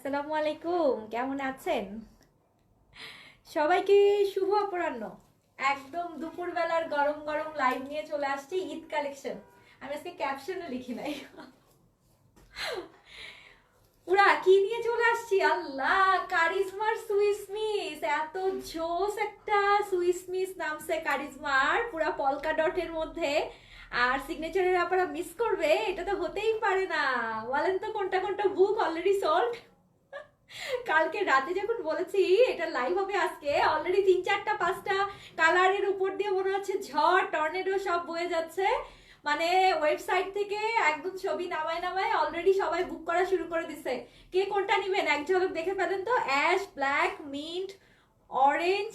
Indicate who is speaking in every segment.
Speaker 1: আসসালামু আলাইকুম, কেমন আছেন? সবাইকে শুভ অপরাহ্ন। একদম দুপুরবেলার গরম গরম লাইভ নিয়ে চলে আসছি ঈদ কালেকশন। আমি আজকে ক্যাপশনে লিখি নাই। পুরা কি নিয়ে চলে আসছি, আল্লাহ! কারিজমার সুইস মিস, এত জোস একটা সুইস মিস নামছে কারিজমার, পুরা পলকা ডটের মধ্যে। আর সিগনেচারের আপনারা মিস করবে, এটা তো হতেই পারে না। বলেন তো কোনটা কোনটা বুক অলরেডি সোল্ড? কালকে রাতে যখন বলেছি এটা লাইভ হবে আজকে, অলরেডি 3-4-5টা কালারের উপর দিয়ে মনে হচ্ছে ঝড় টর্নেডো সব বয়ে যাচ্ছে। মানে ওয়েবসাইট থেকে একদম ছবি নামায় নামায় অলরেডি সবাই বুক করা শুরু করে দিছে। কে কোনটা নিবেন এক ঝলক দেখে ফেলেন তো। অ্যাশ, ব্ল্যাক, মিন্ট, অরেঞ্জ,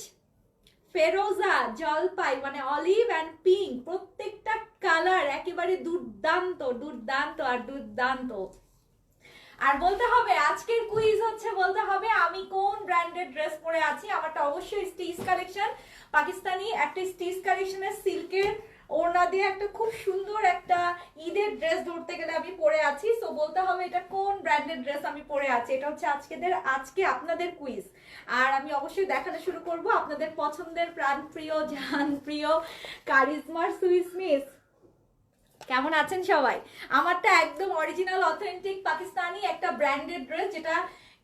Speaker 1: ফেরোজা, জলপাই, মানে অলিভ অ্যান্ড পিঙ্ক, প্রত্যেকটা কালার একেবারে দুর্দান্ত দুর্দান্ত আর দুর্দান্ত। আর বলতে হবে আজকের কুইজ হচ্ছে, বলতে হবে আমি কোন ব্র্যান্ডেড ড্রেস পরে আছি। আমারটা অবশ্যই স্টিচ কালেকশন, পাকিস্তানি একটা স্টিচ কালেকশনের সিল্কের ওড়না দিয়ে একটা খুব সুন্দর একটা ঈদের ড্রেস ধরতে গেলে আমি পরে আছি। সো বলতে হবে এটা কোন ব্র্যান্ডেড ড্রেস আমি পরে আছি। এটা হচ্ছে আজকে আপনাদের কুইজ। আর আমি অবশ্যই দেখাতে শুরু করব আপনাদের পছন্দের প্রাণপ্রিয় জানপ্রিয় কারিজমার সুইস মিস। কেমন আছেন সবাই? আমারটা একদম অরিজিনাল অথেন্টিক পাকিস্তানি একটা ব্র্যান্ডেড ড্রেস, যেটা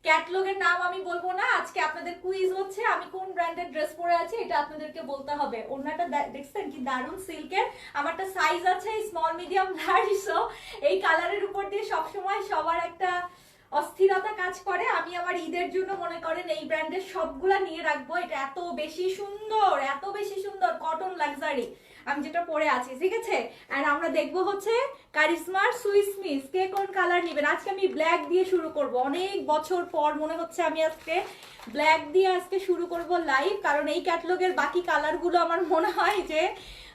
Speaker 1: ক্যাটলগের নাম আমি বলবো না। আজকে আপনাদের কুইজ হচ্ছে আমি কোন ব্র্যান্ডেড ড্রেস পরে আছি এটা আপনাদেরকে বলতে হবে। ওনাটা দেখছেন কি দারুণ সিল্কের। আমারটা সাইজ আছে স্মল মিডিয়াম লার্জ। সো এই কালারের উপর দিয়ে সবসময় সবার একটা অস্থিরতা কাজ করে। আমি আমার ঈদের জন্য মনে করেন এই ব্র্যান্ডের সবগুলা নিয়ে রাখবো। এটা এত বেশি সুন্দর, এত বেশি সুন্দর, কটন লাক্সারি আমি যেটা পরে আছি, ঠিক আছে। আর আমরা দেখবো হচ্ছে কারিজমার সুইস মিস, কে কোন কালার নেবেন। আজকে আমি ব্ল্যাক দিয়ে শুরু করব, অনেক বছর পর মনে হচ্ছে আমি আজকে ব্ল্যাক দিয়ে আজকে শুরু করব লাইভ। কারণ এই ক্যাটালগের বাকি কালারগুলো আমার মনে হয় যে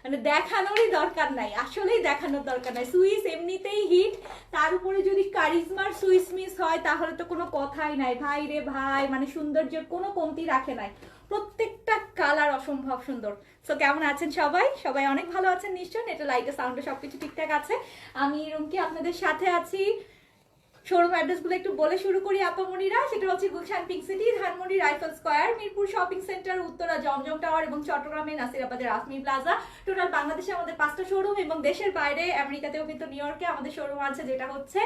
Speaker 1: মানে দেখানোরই দরকার নাই, আসলেই দেখানোর দরকার নাই। সুইস এমনিতেই হিট, তার উপরে যদি কারিজমার সুইস মিস হয় তাহলে তো কোনো কথাই নাই ভাই রে ভাই। মানে সৌন্দর্যের কোনো কমতি রাখে নাই, প্রত্যেকটা কালার অসম্ভব সুন্দর। সো কেমন আছেন সবাই? সবাই অনেক ভালো আছেন নিশ্চয়। এটা লাইটে সাউন্ডে সবকিছু ঠিকঠাক আছে। আমি রুমকি আপনাদের সাথে আছি। শোরুম অ্যাড্রেসগুলো একটু বলে শুরু করি আপামনিরা। সেটা হচ্ছে Gulshan pink city, Dhanmondi rifle square, Mirpur shopping centre, Uttara Jamjam tower এবং চট্টগ্রামে নাসিরাবাদের আসমি প্লাজা। টোটাল বাংলাদেশে আমাদের 5টা শোরুম এবং দেশের বাইরে আমেরিকাতেও কিন্তু নিউ ইয়র্কে আমাদের শোরুম আছে, যেটা হচ্ছে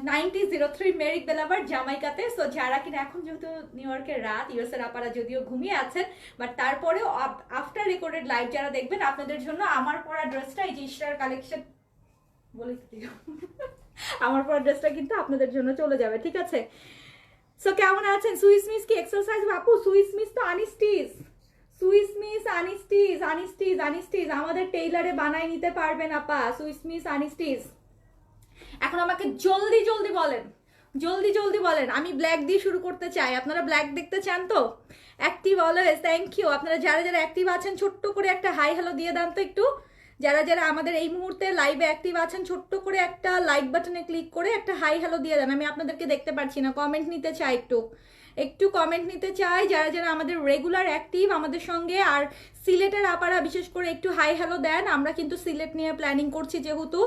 Speaker 1: 9003 মেরিক বেলাভার জামাইকাতে। সো যারা কিনা এখন যেহেতু নিউ ইয়র্কের রাত, ইউএসএর আপারা যদিও ঘুমিয়ে আছেন, বাট তারপরেও আফটার রেকর্ডেড লাইভ যারা দেখবেন আপনাদের জন্য আমার পরা ড্রেসটা এই যে স্টার কালেকশন বলে আমার পর ড্রেসটা কিন্তু আপনাদের জন্য চলে যাবে, ঠিক আছে। সো কেমন আছেন? সুইস মিস কি এক্সারসাইজ বাপু? সুইস মিস তো আনিস্টিজ, সুইস মিস আনিস্টিজ, আনিস্টিজ আনিস্টিজ আমাদের টেইলারে বানাই নিতে পারবেন আপা। সুইস মিস আনিস্টিজ। এখন আমাকে জলদি জলদি বলেন, জলদি জলদি বলেন। আমি ব্ল্যাক দিয়ে শুরু করতে চাই। আপনারা ব্ল্যাক দেখতে চান তো? Active always, thank you. আপনারা যারা যারা অ্যাক্টিভ আছেন ছোট্ট করে একটা হাই হ্যালো দিয়ে দেন তো একটু। যারা যারা আমাদের এই মুহূর্তে লাইভে অ্যাক্টিভ আছেন ছোট্ট করে একটা লাইক বাটনে ক্লিক করে একটা হাই হ্যালো দিয়ে দেন। আমি আপনাদেরকে দেখতে পাচ্ছি না, কমেন্ট নিতে চাই একটু, একটু কমেন্ট নিতে চাই। যারা যারা আমাদের রেগুলার অ্যাক্টিভ আমাদের সঙ্গে, আর সিলেটের আপারা বিশেষ করে একটু হাই হ্যালো দেন। আমরা কিন্তু সিলেট নিয়ে প্ল্যানিং করছি, যেহেতু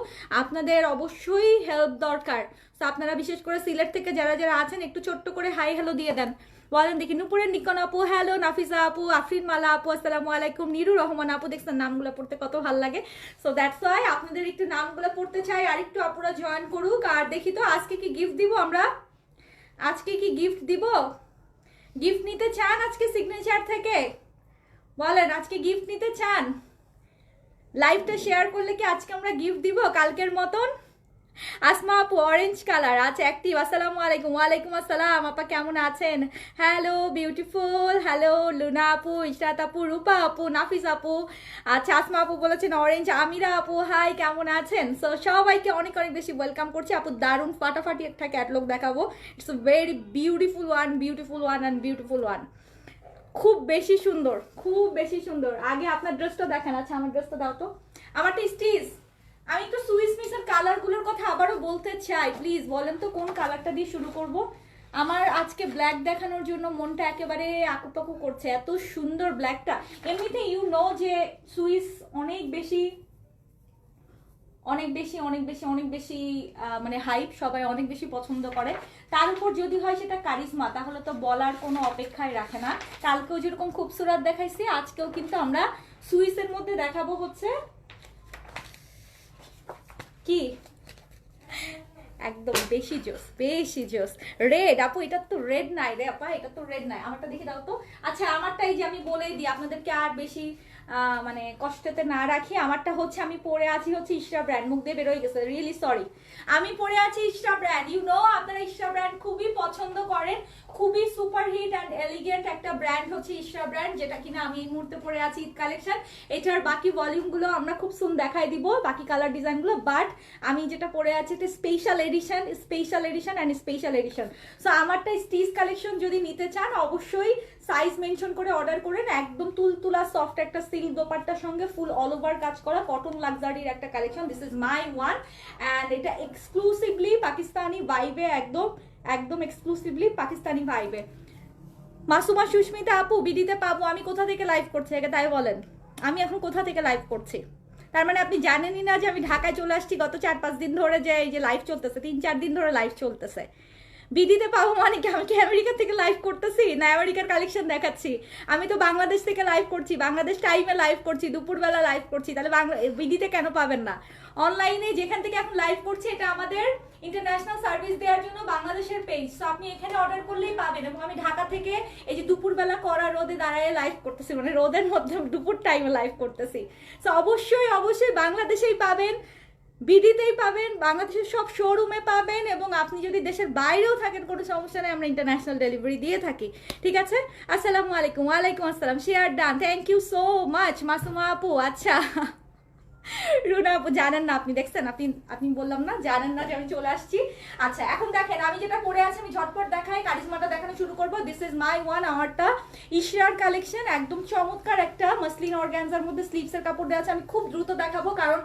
Speaker 1: আপনাদের অবশ্যই হেল্প দরকার। তো আপনারা বিশেষ করে সিলেট থেকে যারা যারা আছেন একটু ছোট্ট করে হাই হ্যালো দিয়ে দেন। বলেন দেখি। নুপুরের নিকন আপু হ্যালো, নাফিসা আপু, আফরিন মালা আপু আসসালামু আলাইকুম, নিরু রহমান আপু, দেখছেন নামগুলো পড়তে কত ভালো লাগে। সো দ্যাটস ওয়াই আপনাদের একটু নামগুলো পড়তে চাই, আর একটু আপুরা জয়েন করুক। আর দেখি তো আজকে কি গিফট দিব আমরা, আজকে কি গিফট দিব? গিফট নিতে চান আজকে সিগনেচার থেকে? বলেন আজকে গিফট নিতে চান? লাইভটা শেয়ার করলে কি আজকে আমরা গিফট দিব কালকের মতন? আসমা আপু অরেঞ্জ কালার আছে অ্যাক্টিভ। আসসালামু আলাইকুম। ওয়ালাইকুম আসসালাম আপা, কেমন আছেন? হ্যালো বিউটিফুল, হ্যালো লুনা আপু, ইশরাত আপু, রূপা আপু, নাফিস আপু। আচ্ছা আসমা আপু বলেছেন অরেঞ্জ। আমিরা আপু হাই, কেমন আছেন? সো সবাইকে অনেক অনেক বেশি ওয়েলকাম করছি। আপু দারুণ ফাটাফাটি একটা ক্যাটলগ দেখাবো। It's a very beautiful one, beautiful one and beautiful one. খুব বেশি সুন্দর, খুব বেশি সুন্দর। আগে আপনার ড্রেসটা দেখেন। আচ্ছা আমার ড্রেসটা দাও তো। আমারটা স্টিচ। আমি একটু সুইস মিসের কালারগুলোর কথা আবারও বলতে চাই। প্লিজ বলেন তো কোন কালারটা দিয়ে শুরু করব। আমার আজকে ব্ল্যাক দেখানোর জন্য মনটা একেবারে আকুপাকু করছে, এত সুন্দর ব্ল্যাকটা। এমনিতে ইউ নো যে সুইস অনেক বেশি অনেক বেশি অনেক বেশি অনেক বেশি মানে হাইপ, সবাই অনেক বেশি পছন্দ করে। তার উপর যদি হয় সেটা কারিজমা, তাহলে তো বলার কোনো অপেক্ষাই রাখে না। কালকেও যেরকম খুবসুরত দেখাইছি, আজকেও কিন্তু আমরা সুইসের মধ্যে দেখাবো হচ্ছে কি একদম বেশি জোস, বেশি জোস। রেড আপু, এটা তো রেড নাই রে আপা, এটা তো রেড নাই। আমারটা দেখে দাও তো। আচ্ছা আমারটাই যে আমি বলেই দিই আপনাদেরকে, আর বেশি মানে কষ্টতে না রাখি। আমারটা হচ্ছে আমি পরে আছি হচ্ছে ইশরা ব্র্যান্ড, মুখ দিয়ে বেরোয় গেছে, রিয়েলি সরি। আমি পরে আছি ইশরা ব্র্যান্ড। ইউ নো আপনারা ইশরা ব্র্যান্ড খুবই পছন্দ করেন, খুবই সুপার হিট অ্যান্ড এলিগেন্ট একটা ব্র্যান্ড হচ্ছে ইশরা ব্র্যান্ড, যেটা কিনা আমি এই মুহূর্তে পরে আছি ঈদ কালেকশন। এটার বাকি ভলিউমগুলো আমরা খুব সুন দেখাই দিব, বাকি কালার ডিজাইনগুলো। বাট আমি যেটা পরে আছি এটা special edition, special edition and special edition. So আমারটা স্টিচ কালেকশন যদি নিতে চান অবশ্যই সাইজ মেনশন করে অর্ডার করেন। একদম তুলতুলা সফট একটা সিল্ক দোপাট্টার সঙ্গে ফুল অল ওভার কাজ করা কটন লাক্সারির একটা collection. This is my one, and এটা এক্সক্লুসিভলি পাকিস্তানি ভাইবে, একদম একদম এক্সক্লুসিভলি পাকিস্তানি ভাইবে। মাসুমা সুস্মিতা আপু, বিডিতে পাবো। আমি কোথা থেকে লাইভ করছি আগে তাই বলেন, আমি এখন কোথা থেকে লাইভ করছি? তার মানে আপনি জানেনই না যে আমি ঢাকায় চলে আসছি গত 4-5 দিন ধরে, যে এই যে লাইভ চলতেছে, 3-4 দিন ধরে লাইভ চলতেছে। বিদিতে পাবো মানে কি আমি কি আমেরিকা থেকে লাইভ করতেছি না আমেরিকার কালেকশন দেখাচ্ছি? আমি তো বাংলাদেশ থেকে লাইভ করছি, বাংলাদেশ টাইমে লাইভ করছি, দুপুরবেলা লাইভ করছি। তাহলে বিদিতে কেন পাবেন না? অনলাইনে যেখান থেকে এখন লাইভ করছি এটা আমাদের ইন্টারন্যাশনাল সার্ভিস দেওয়ার জন্য বাংলাদেশের পেজ। সো আপনি এখানে অর্ডার করলেই পাবেন। এবং আমি ঢাকা থেকে এই যে দুপুরবেলা করা রোদে দাঁড়ায় লাইভ করতেছি, মানে রোদের মধ্যে দুপুর টাইমে লাইভ করতেছি। সো অবশ্যই অবশ্যই বাংলাদেশেই পাবেন, বিডিতেই পাবেন, বাংলাদেশের সব শোরুমে পাবেন। এবং আপনি যদি দেশের বাইরেও থাকেন কোনো সমস্যা নেই, আমরা ইন্টারন্যাশনাল ডেলিভারি দিয়ে থাকি। ঠিক আছে? আসসালামু আলাইকুম। ওয়ালাইকুম আসসালাম। Share done, thank you so much Masuma আপু। আচ্ছা রুনা আপু জানেন না, আপনি দেখছেন, আপনি বললাম না জানেন না যে আমি চলে আসছি। আচ্ছা এখন দেখেন আমি যেটা পরে আছি, আমি ঝটপট দেখাই, কারিজমাটা দেখানো শুরু করবো। দিস ইজ মাই ওয়ান, আমারটা ইশরার কালেকশন। একদম চমৎকার একটা মাসলিন অর্গানজার মধ্যে স্লিভসের কাপড় দেওয়া আছে। আমি খুব দ্রুত দেখাবো কারণ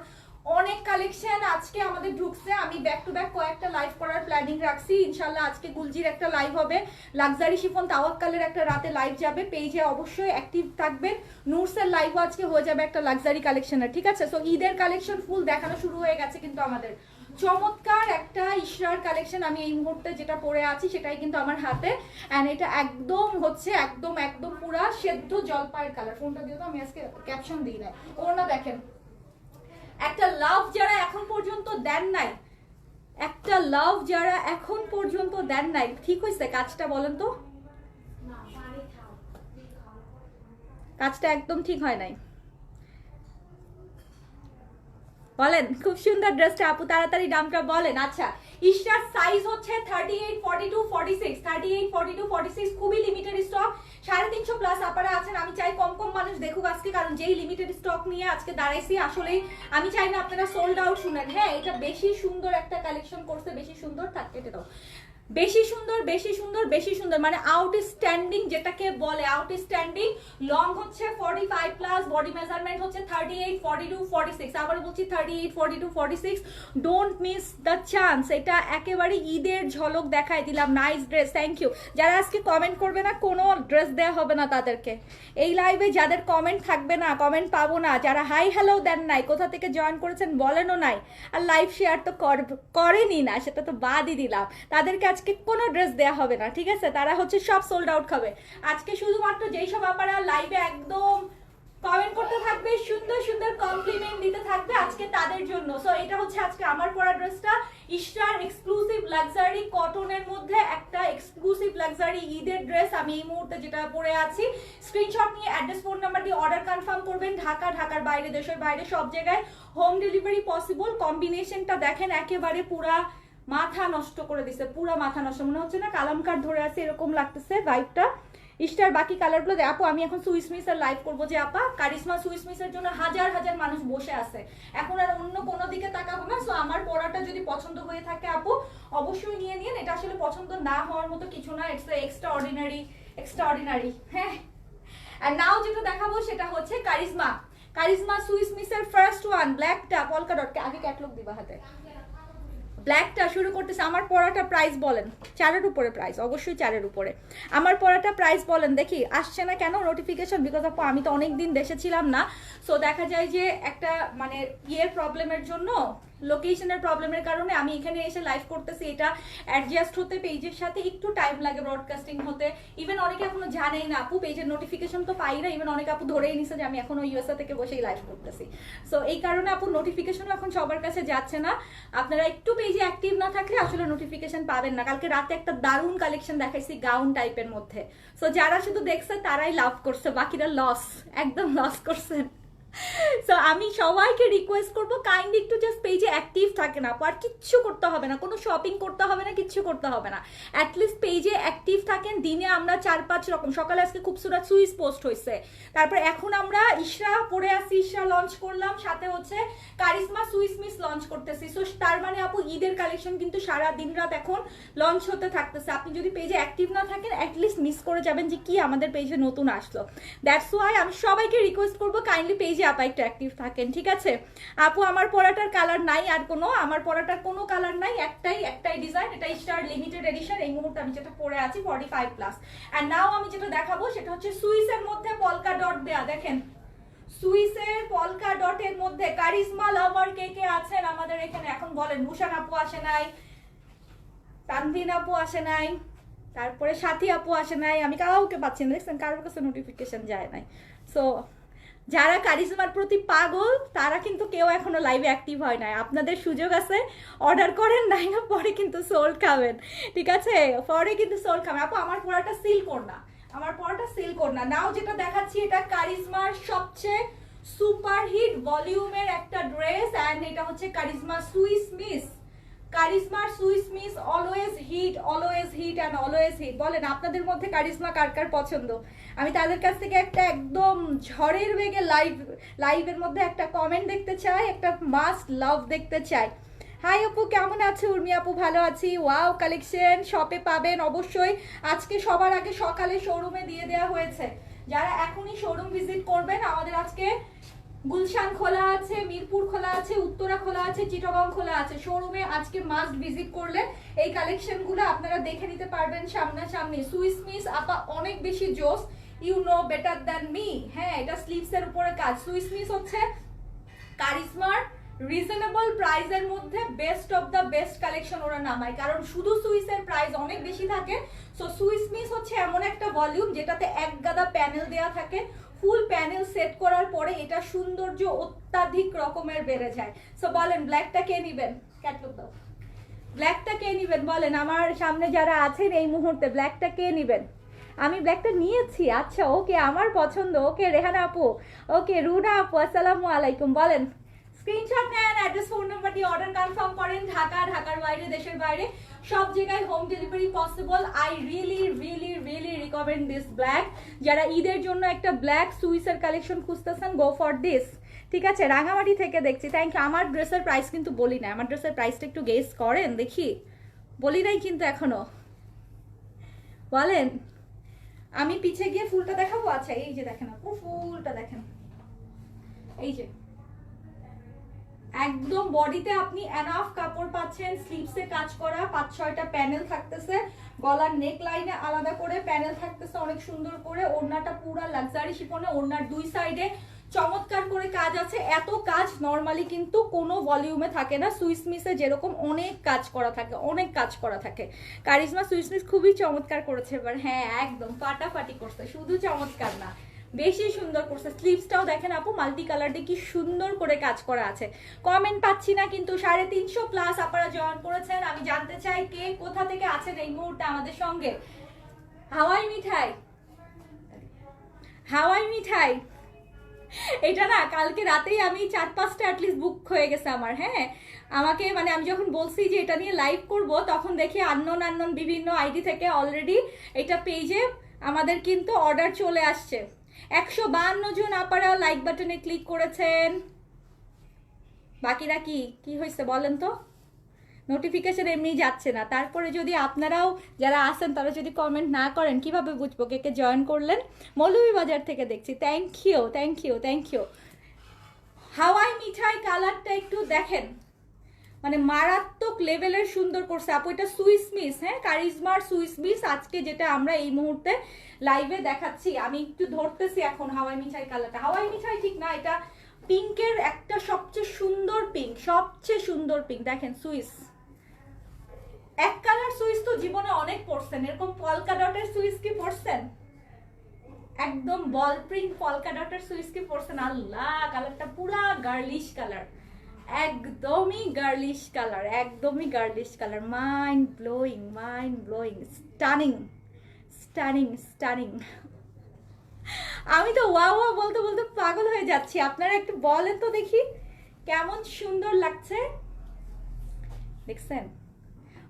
Speaker 1: অনেক কালেকশন আজকে আমাদের ঢুকছে। আমি ব্যাক টু ব্যাক কয়েকটা লাইভ করার প্ল্যানিং রাখছি। ইনশাল্লাহ আজকে গুলজির একটা লাইভ হবে, লাক্সারি শিফন তাওয়াক্কালের একটা রাতে লাইভ যাবে, পেজে অবশ্যই অ্যাক্টিভ থাকবেন। নুরসের লাইভও আজকে হয়ে যাবে একটা লাক্সারি কালেকশনের। ঠিক আছে? সো ঈদের কালেকশন ফুল দেখানো শুরু হয়ে গেছে কিন্তু আমাদের। চমৎকার একটা ইশরার কালেকশন আমি এই মুহূর্তে যেটা পরে আছি সেটাই কিন্তু আমার হাতে। অ্যান্ড এটা একদম হচ্ছে একদম একদম পুরা সেদ্ধ জলপাইয়ের কালার। ফোনটা দিয়ে তো আমি আজকে ক্যাপশন দিই না। ওনা দেখেন, একটা লাভ যারা এখন পর্যন্ত দেন নাই, একটা লাভ যারা এখন পর্যন্ত দেন নাই, ঠিক হয়েছে কাজটা বলেন তো? কাজটা একদম ঠিক হয় নাই বলেন। খুব সুন্দর ড্রেসটা আপু, তাড়াতাড়ি দামটা বলেন। আচ্ছা ইশরার সাইজ হচ্ছে 38, 42, 46, 38, 42, 46, খুবই লিমিটেড স্টক। 350 প্লাস আপনারা আছেন। আমি চাই কম কম মানুষ দেখুক আজকে, কারণ যেই লিমিটেড স্টক নিয়ে আজকে দাঁড়াইছি আসলেই আমি চাই না আপনারা সোল্ড আউট শুনেন। হ্যাঁ এটা বেশি সুন্দর একটা কালেকশন করছে, বেশি সুন্দর থাক, কেটে দাও। বেশি সুন্দর বেশি সুন্দর বেশি সুন্দর, মানে আউটস্ট্যান্ডিং যেটাকে বলে, আউটস্ট্যান্ডিং। লং হচ্ছে 45 প্লাস, বডি মেজারমেন্ট হচ্ছে 38, 42, 46। আবার বলছি 38, 42, 46। Don't miss the chance. এটা একেবারে ঈদের ঝলক দেখাই দিলাম। Nice dress, thank you. যারা আজকে কমেন্ট করবে না কোনো ড্রেস দেওয়া হবে না তাদেরকে। এই লাইভে যাদের কমেন্ট থাকবে না, কমেন্ট পাবো না। যারা হাই হ্যালো দেন নাই, কোথা থেকে জয়েন করেছেন বলেনও নাই, আর লাইভ শেয়ার তো করেনি না, সেটা তো বাদই দিলাম। তাদেরকে আজকে কোনো ড্রেস দেয়া হবে না। ঠিক আছে? তারা হচ্ছে সব সোল্ড আউট খাবে আজকে। শুধুমাত্র যেই সব আপনারা লাইভে একদম কমেন্ট করতে থাকবে, সুন্দর সুন্দর কমপ্লিমেন্ট দিতে থাকবে, আজকে তাদের জন্য। সো এটা হচ্ছে আজকে আমার পরা ড্রেসটা, ইশরার এক্সক্লুসিভ লাক্সারি কটনের মধ্যে একটা এক্সক্লুসিভ লাক্সারি ঈদের ড্রেস। আমি এই মুহূর্তে যেটা পরে আছি, স্ক্রিনশট নিয়ে অ্যাড্রেস ফোন নাম্বার দিয়ে অর্ডার কনফার্ম করবেন। ঢাকা, ঢাকার বাইরে, দেশের বাইরে সব জায়গায় হোম ডেলিভারি পসিবল। কম্বিনেশনটা দেখেন, একেবারে পুরা মাথা নষ্ট করে দিছে, পুরা মাথা নষ্ট। মনে হচ্ছে না কালামকার ধরে আছে, এরকম লাগতেছে ভাইবটা। ইস্টার বাকি কালারগুলো দে আপু। আমি এখন সুইস মিসের লাইভ করবো যে আপা, কারিশমা সুইস মিসের জন্য হাজার হাজার মানুষ বসে আছে, এখন আর অন্য কোনো দিকে তাকাবো না। সো আমার পড়াটা যদি পছন্দ হয়ে থাকে আপু অবশ্যই নিয়ে নিন। এটা আসলে পছন্দ না হওয়ার মতো কিছু না, it's extra ordinary, extra ordinary. হ্যাঁ, আর নাও যেটা দেখাবো সেটা হচ্ছে কারিশমা, কারিশমা সুইস মিসের ফার্স্ট ওয়ান, ব্ল্যাকটা পলকা ডটকে আগে ক্যাটলগ দিবা হাতে। ব্ল্যাকটা শুরু করতেছে। আমার পড়াটা প্রাইস বলেন, 4-এর উপরে প্রাইস, অবশ্যই 4-এর উপরে। আমার পড়াটা প্রাইস বলেন দেখি, আসছে না কেন নোটিফিকেশন? বিকজ আপু আমি তো অনেক দিন দেশে ছিলাম না, সো দেখা যায় যে একটা মানে ইয়ের প্রবলেমের জন্য লোকেশনের প্রবলেমের কারণে আমি এখানে এসে লাইভ করতেছি, এটা অ্যাডজাস্ট হতে পেজের সাথে একটু টাইম লাগে ব্রডকাস্টিং হতে। ইভেন অনেকে এখনো জানেই না আপু, পেজের নোটিফিকেশন তো পাই না। ইভেন অনেকে আপু ধরেই নিছে যে আমি এখনো ইউএসএ থেকে বসেই লাইভ করতেছি। সো এই কারণে আপু নোটিফিকেশন এখন সবার কাছে যাচ্ছে না। আপনারা একটু পেজে অ্যাক্টিভ না থাকলে আসলে নোটিফিকেশন পাবেন না। কালকে রাতে একটা দারুণ কালেকশন দেখাইছি গাউন টাইপের মধ্যে। সো যারা শুধু দেখছে তারাই লাভ করছে, বাকিরা লস, একদম লস করছেন। সো আমি সবাইকে রিকোয়েস্ট করবো কাইন্ডলি একটু জাস্ট পেজে অ্যাক্টিভ থাকে না, আর কিচ্ছু করতে হবে না, কোনো শপিং করতে হবে না, কিচ্ছু করতে হবে না। অ্যাটলিস্ট পেজে অ্যাক্টিভ থাকেন। দিনে আমরা 4-5 রকম, সকালে আজকে খুবসুরত সুইস পোস্ট হয়েছে, তারপর এখন আমরা ইশরা পরে আসি, ইশরা লঞ্চ করলাম, সাথে হচ্ছে কারিজমা সুইস মিস লঞ্চ করতেছি। সো তার মানে আপু ঈদের কালেকশন কিন্তু সারা দিন রাত এখন লঞ্চ হতে থাকতেছে। আপনি যদি পেজে অ্যাক্টিভ না থাকেন অ্যাটলিস্ট মিস করে যাবেন যে কি আমাদের পেজে নতুন আসলো। দ্যাটস ওয়াই আমি সবাইকে রিকোয়েস্ট করবো কাইন্ডলি পেজে আপা একটু অ্যাক্টিভ থাকেন, ঠিক আছে? আপু আমার পরাটার কালার নাই আর কোনো, আমার পরাটার কোনো কালার নাই, একটাই ডিজাইন, এটা স্টার লিমিটেড এডিশন। এই মুহূর্তে আমি যেটা পরে আছি 45+। এন্ড নাও আমি যেটা দেখাবো সেটা হচ্ছে সুইসের মধ্যে পলকা ডট দেয়া। দেখেন সুইসের পলকা ডটের মধ্যে কারিজমা লাভার কে কে আছেন আমাদের এখানে এখন বলেন। রুশান আপু আসে নাই, তানভিন আপু আসে নাই, তারপরে সাথী আপু আসে নাই, আমি কাউকে পাচ্ছি না, দেখছেন কারোর কাছে নোটিফিকেশন যায় নাই। সো যারা কারিজমার প্রতি পাগল তারা কিন্তু কেউ এখনো লাইভে অ্যাক্টিভ হয় নাই। আপনাদের সুযোগ আছে, অর্ডার করেন, নাই না পরে কিন্তু সোল্ড খাবেন, ঠিক আছে? পরে কিন্তু সোল্ড খাবেন। আপু আমার পরাটা সিল কর না, আমার পরাটা সিল কর না। নাও যেটা দেখাচ্ছি এটা কারিজমার সবচেয়ে সুপার হিট ভলিউমের একটা ড্রেস, অ্যান্ড এটা হচ্ছে কারিজমা সুইস মিস। কারিজমার Swiss miss always hit, always hit and always hit. বলেন আপনাদের মধ্যে কারিজমা কার কার পছন্দ? আমি তাদের কাছ থেকে একটা একদম ঝড়ের বেগে লাইভের মধ্যে একটা কমেন্ট দেখতে চাই, একটা মাস্ট লাভ দেখতে চাই। হাই আপু কেমন আছো? উর্মি আপু ভালো আছি। ওয়াও কালেকশন শপে পাবেন অবশ্যই। আজকে সবার আগে সকালে শোরুমে দিয়ে দেওয়া হয়েছে, যারা এখনই শোরুম ভিজিট করবেন। আমাদের আজকে গুলশান খোলা আছে, মিরপুর খোলা আছে, উত্তরা খোলা আছে, চিটাগং খোলা আছে। শোরুমে আজকে মাস্ট ভিজিট করলে এই কালেকশনগুলো আপনারা দেখে নিতে পারবেন সামনাসামনি। সুইস মিস আপা অনেক বেশি জোস, you know better than me. হ্যাঁ এটা স্লিভস এর উপরে কাজ। সুইস মিস হচ্ছে কারিজমার রিজনেবল প্রাইসের মধ্যে best of the best collection ওরা নামায়, কারণ শুধু সুইসের প্রাইস অনেক বেশি থাকে। সো সুইস মিস হচ্ছে এমন একটা ভলিউম যেটাতে এক গাদা প্যানেল দেওয়া থাকে। ফুল প্যানেল সেট করার পরে এটা সৌন্দর্য অত্যাধিক রকমের বেড়ে যায়। সো বলেন ব্ল্যাকটা কে নিবেন? ক্যাটলগ দাও, ব্ল্যাকটা কে নিবেন বলেন? আমার সামনে যারা আছেন এই মুহূর্তে ব্ল্যাকটা কে নিবেন? আমি ব্ল্যাকটা নিয়েছি। আচ্ছা ওকে, আমার পছন্দ। ওকে রেহানা আপু, ওকে রুনা আপু, আসসালামু আলাইকুম। বলেন স্ক্রিনশট নেন, অ্যাড্রেস ফোন নাম্বার দিয়ে অর্ডার কনফার্ম করেন। ঢাকা, ঢাকার বাইরে, দেশের বাইরে সব জায়গায় home delivery possible. I really really really recommend this black. যারা ঈদের জন্য একটা ব্ল্যাক সুইসের কালেকশন খুঁজতেছেন, গো ফর দিস, ঠিক আছে? রাঙামাটি থেকে দেখছি, থ্যাংক ইউ। আমার ড্রেসের প্রাইস কিন্তু বলি না, আমার ড্রেসের প্রাইসটা একটু গেস করেন দেখি। বলি নাই কিন্তু এখনো, বলেন। আমি পিছে গিয়ে ফুলটা দেখাবো। আচ্ছা এই যে দেখেন আপু, ফুলটা দেখেন, এই যে একদম বডিতে আপনি এনাফ কাপড় পাচ্ছেন। স্লিভসে কাজ করা 5-6টা প্যানেল থাকতেছে, গলার নেক লাইনে আলাদা করে প্যানেল থাকতেছে অনেক সুন্দর করে। ওড়নাটা পুরা লাক্সারি শিফনে, ওড়নার দুই সাইডে চমৎকার করে কাজ আছে। এত কাজ নর্মালি কিন্তু কোনো ভলিউমে থাকে না। সুইস মিসে যেরকম অনেক কাজ করা থাকে, অনেক কাজ করা থাকে। কারিজমা সুইস মিস খুবই চমৎকার করেছে এবার। হ্যাঁ একদম ফাটাফাটি করছে, শুধু চমৎকার না বেশি সুন্দর করছে। স্লিভসটাও দেখেন আপু, মাল্টি কালার দিয়ে কি সুন্দর করে কাজ করা আছে। কমেন্ট পাচ্ছি না কিন্তু 350+ আপনারা জয়েন করেছেন। আমি জানতে চাই কে কোথা থেকে আছেন এই মুহূর্তে আমাদের সঙ্গে। হাওয়াই মিঠাই, হাওয়াই মিঠাই এটা না কালকে রাতেই আমি 4-5টা অ্যাটলিস্ট বুক হয়ে গেছে আমার। হ্যাঁ আমাকে মানে আমি যখন বলছি যে এটা নিয়ে লাইভ করব, তখন দেখি আননোন বিভিন্ন আইডি থেকে অলরেডি এটা পেজে আমাদের কিন্তু অর্ডার চলে আসছে। 152 জন আপনারা লাইক বাটনে ক্লিক করেছেন। বাকিরা কি হয়েছে বলেন তো? নোটিফিকেশন এমনি যাচ্ছে না। তারপরে যদি আপনারাও যারা আছেন তারা যদি কমেন্ট না করেন কিভাবে বুঝবো কে কে জয়েন করলেন? মৌলভীবাজার থেকে দেখছি, thank you thank you thank you. হাওয়াই মিঠাই কালারটা একটু দেখেন, মানে মারাত্মক লেভেলের সুন্দর করছে আপু। এটা সুইস মিস, হ্যাঁ কারিজমার সুইস মিস আজকে যেটা আমরা এই মুহূর্তে লাইভে দেখাচ্ছি। আমি একটু ধরতেছি এখন হাওয়াই মিঠাই কালারটা। হাওয়াই মিঠাই ঠিক না, এটা পিঙ্কের একটা সবচেয়ে সুন্দর পিঙ্ক, সবচেয়ে সুন্দর পিঙ্ক। দেখেন সুইস, এক কালার সুইস তো জীবনে অনেক পরছেন, এরকম পলকা ডটের সুইস কি পরছেন? একদম বল প্রিন্ট পলকা ডটের সুইস কি পরছেন? আল্লাহ, কালারটা পুরা গার্লিশ কালার, একদমই গার্লিশ কালার, একদমই girlish colour. Mind blowing, mind blowing, stunning, stunning, stunning. আমি তো ওয়া ওয়া বলতে বলতে পাগল হয়ে যাচ্ছি। আপনারা একটু বলেন তো দেখি কেমন সুন্দর লাগছে। দেখছেন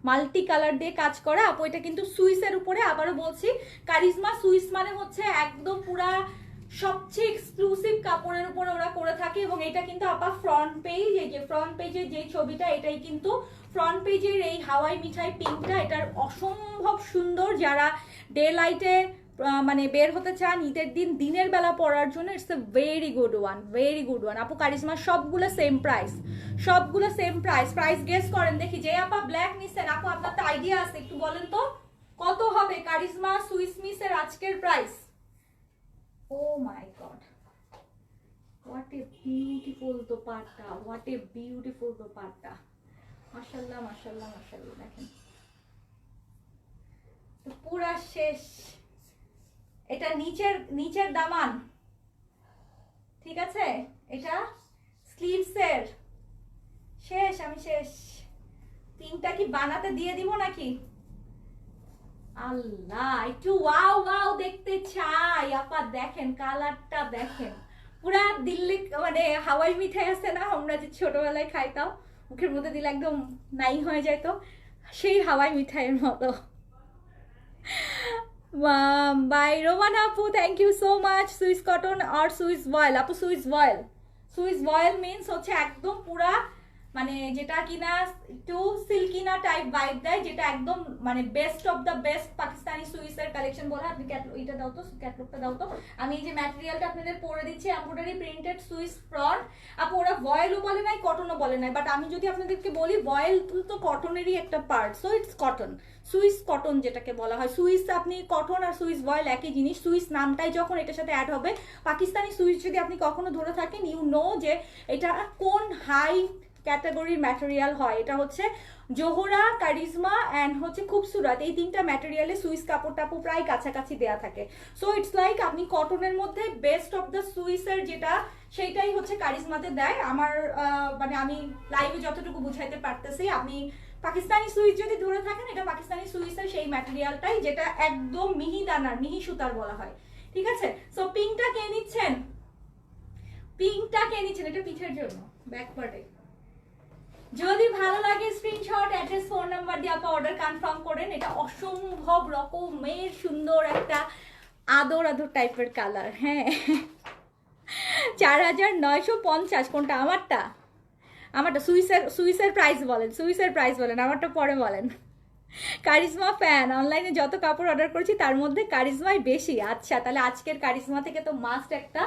Speaker 1: মাল্টি কালার দিয়ে কাজ করা। আপু এটা কিন্তু সুইসের উপরে, আবারও বলছি কারিজমা সুইস মানে হচ্ছে একদম পুরা সবচেয়ে এক্সক্লুসিভ কাপড়ের উপরে ওরা করে থাকে। এবং এটা কিন্তু আপা ফ্রন্ট পেজ, এই যে ফ্রন্ট পেজের যে ছবিটা, এটাই কিন্তু ফ্রন্ট পেজের এই হাওয়াই মিঠাই পিঙ্কটা, এটার অসম্ভব সুন্দর। যারা ডে লাইটে মানে বের হতে চান ঈদের দিন, দিনের বেলা পরার জন্য it's a very good one, very good one. আপু কারিজমা সবগুলো সেম প্রাইস, সবগুলো সেম প্রাইস। প্রাইস গেস করেন দেখি, যে আপা ব্ল্যাক নিছেন আপু আপনার তো আইডিয়া আছে, একটু বলেন তো কত হবে কারিজমা সুইস মিসের আজকের price? Oh my God, what a beautiful dupatta, what a beautiful dupatta, মাশাআল্লাহ মাশাআল্লাহ মাশাআল্লাহ। দেখেন তো পুরা শেষ, এটা নিচের দামান, ঠিক আছে, এটা স্লিভসের শেষ। আমি শেষ। পিঙ্কটা কি বানাতে দিয়ে দিব নাকি? আল্লাহ, একটু ওয়াও ওয়াও দেখতে চাই আপা। দেখেন কালারটা, দেখেন পুরা দিল্লি মানে হাওয়াই মিঠাই আছে না আমরা যে ছোটবেলায় খাইতাম, মুখের মধ্যে দিলে একদম নাই হয়ে যেত, সেই হাওয়াই মিঠাইয়ের মতো। বাই রোমান আপু, thank you so much. Swiss cotton আর সুইস ভয়েল আপু? Swiss voile, Swiss voile means হচ্ছে একদম পুরা মানে যেটা কিনা একটু সিল্কিনা টাইপ ভাইব দেয়, যেটা একদম মানে best of the best Pakistani সুইসের কালেকশন বলে। আপনি এটা দাও তো, ক্যাটলগটা দাও তো। আমি এই যে ম্যাটেরিয়ালটা আপনাদের পরে দিচ্ছি, এমব্রয়ডারি প্রিন্টেড সুইস ফ্রন্ট। আপু ওরা ভয়েলও বলে নাই, কটনও বলে নাই, বাট আমি যদি আপনাদেরকে বলি ভয়েল তো কটনেরই একটা part, so it's cotton, Swiss cotton যেটাকে বলা হয়। সুইস আপনি কটন আর সুইস ভয়েল একই জিনিস। সুইস নামটাই যখন এটার সাথে অ্যাড হবে, পাকিস্তানি সুইস যদি আপনি কখনো ধরে থাকেন, ইউ নো যে এটা কোন হাই ক্যাটাগরির ম্যাটেরিয়াল হয়। এটা হচ্ছে জোহরা, কারিজমা অ্যান্ড হচ্ছে খুবসুরত, এই তিনটা ম্যাটেরিয়ালে সুইস কাপড় টাপড় প্রায় কাছাকাছি দেয়া থাকে। সো ইটস লাইক আপনি কটনের মধ্যে বেস্ট অফ দ্য সুইসের যেটা, সেইটাই হচ্ছে কারিজমাতে দেয়। আমার মানে আমি লাইভে যতটুকু বুঝাইতে পারতেছি, আপনি পাকিস্তানি সুইস যদি ধরে থাকেন, এটা পাকিস্তানি সুইসের সেই ম্যাটেরিয়ালটাই, যেটা একদম মিহি দানার, মিহি সুতার বলা হয়, ঠিক আছে। সো পিঙ্কটা কে নিচ্ছেন? পিঙ্কটা কে নিচ্ছেন? এটা পিঠের জন্য ব্যাক পার্টে। যদি ভালো লাগে স্ক্রিনশট, অ্যাড্রেস, ফোন নাম্বার দিয়ে আপনি অর্ডার কনফার্ম করেন। এটা অসম্ভব রকমের সুন্দর একটা আদর আদর টাইপের কালার। হ্যাঁ 4950। কোনটা? আমারটা? আমারটা সুইসের প্রাইস বলেন, সুইসের প্রাইস বলেন, আমারটা পরে বলেন। কারিজমা ফ্যান, অনলাইনে যত কাপড় অর্ডার করেছি তার মধ্যে কারিজমাই বেশি। আচ্ছা, তাহলে আজকের কারিজমা থেকে তো মাস্ট একটা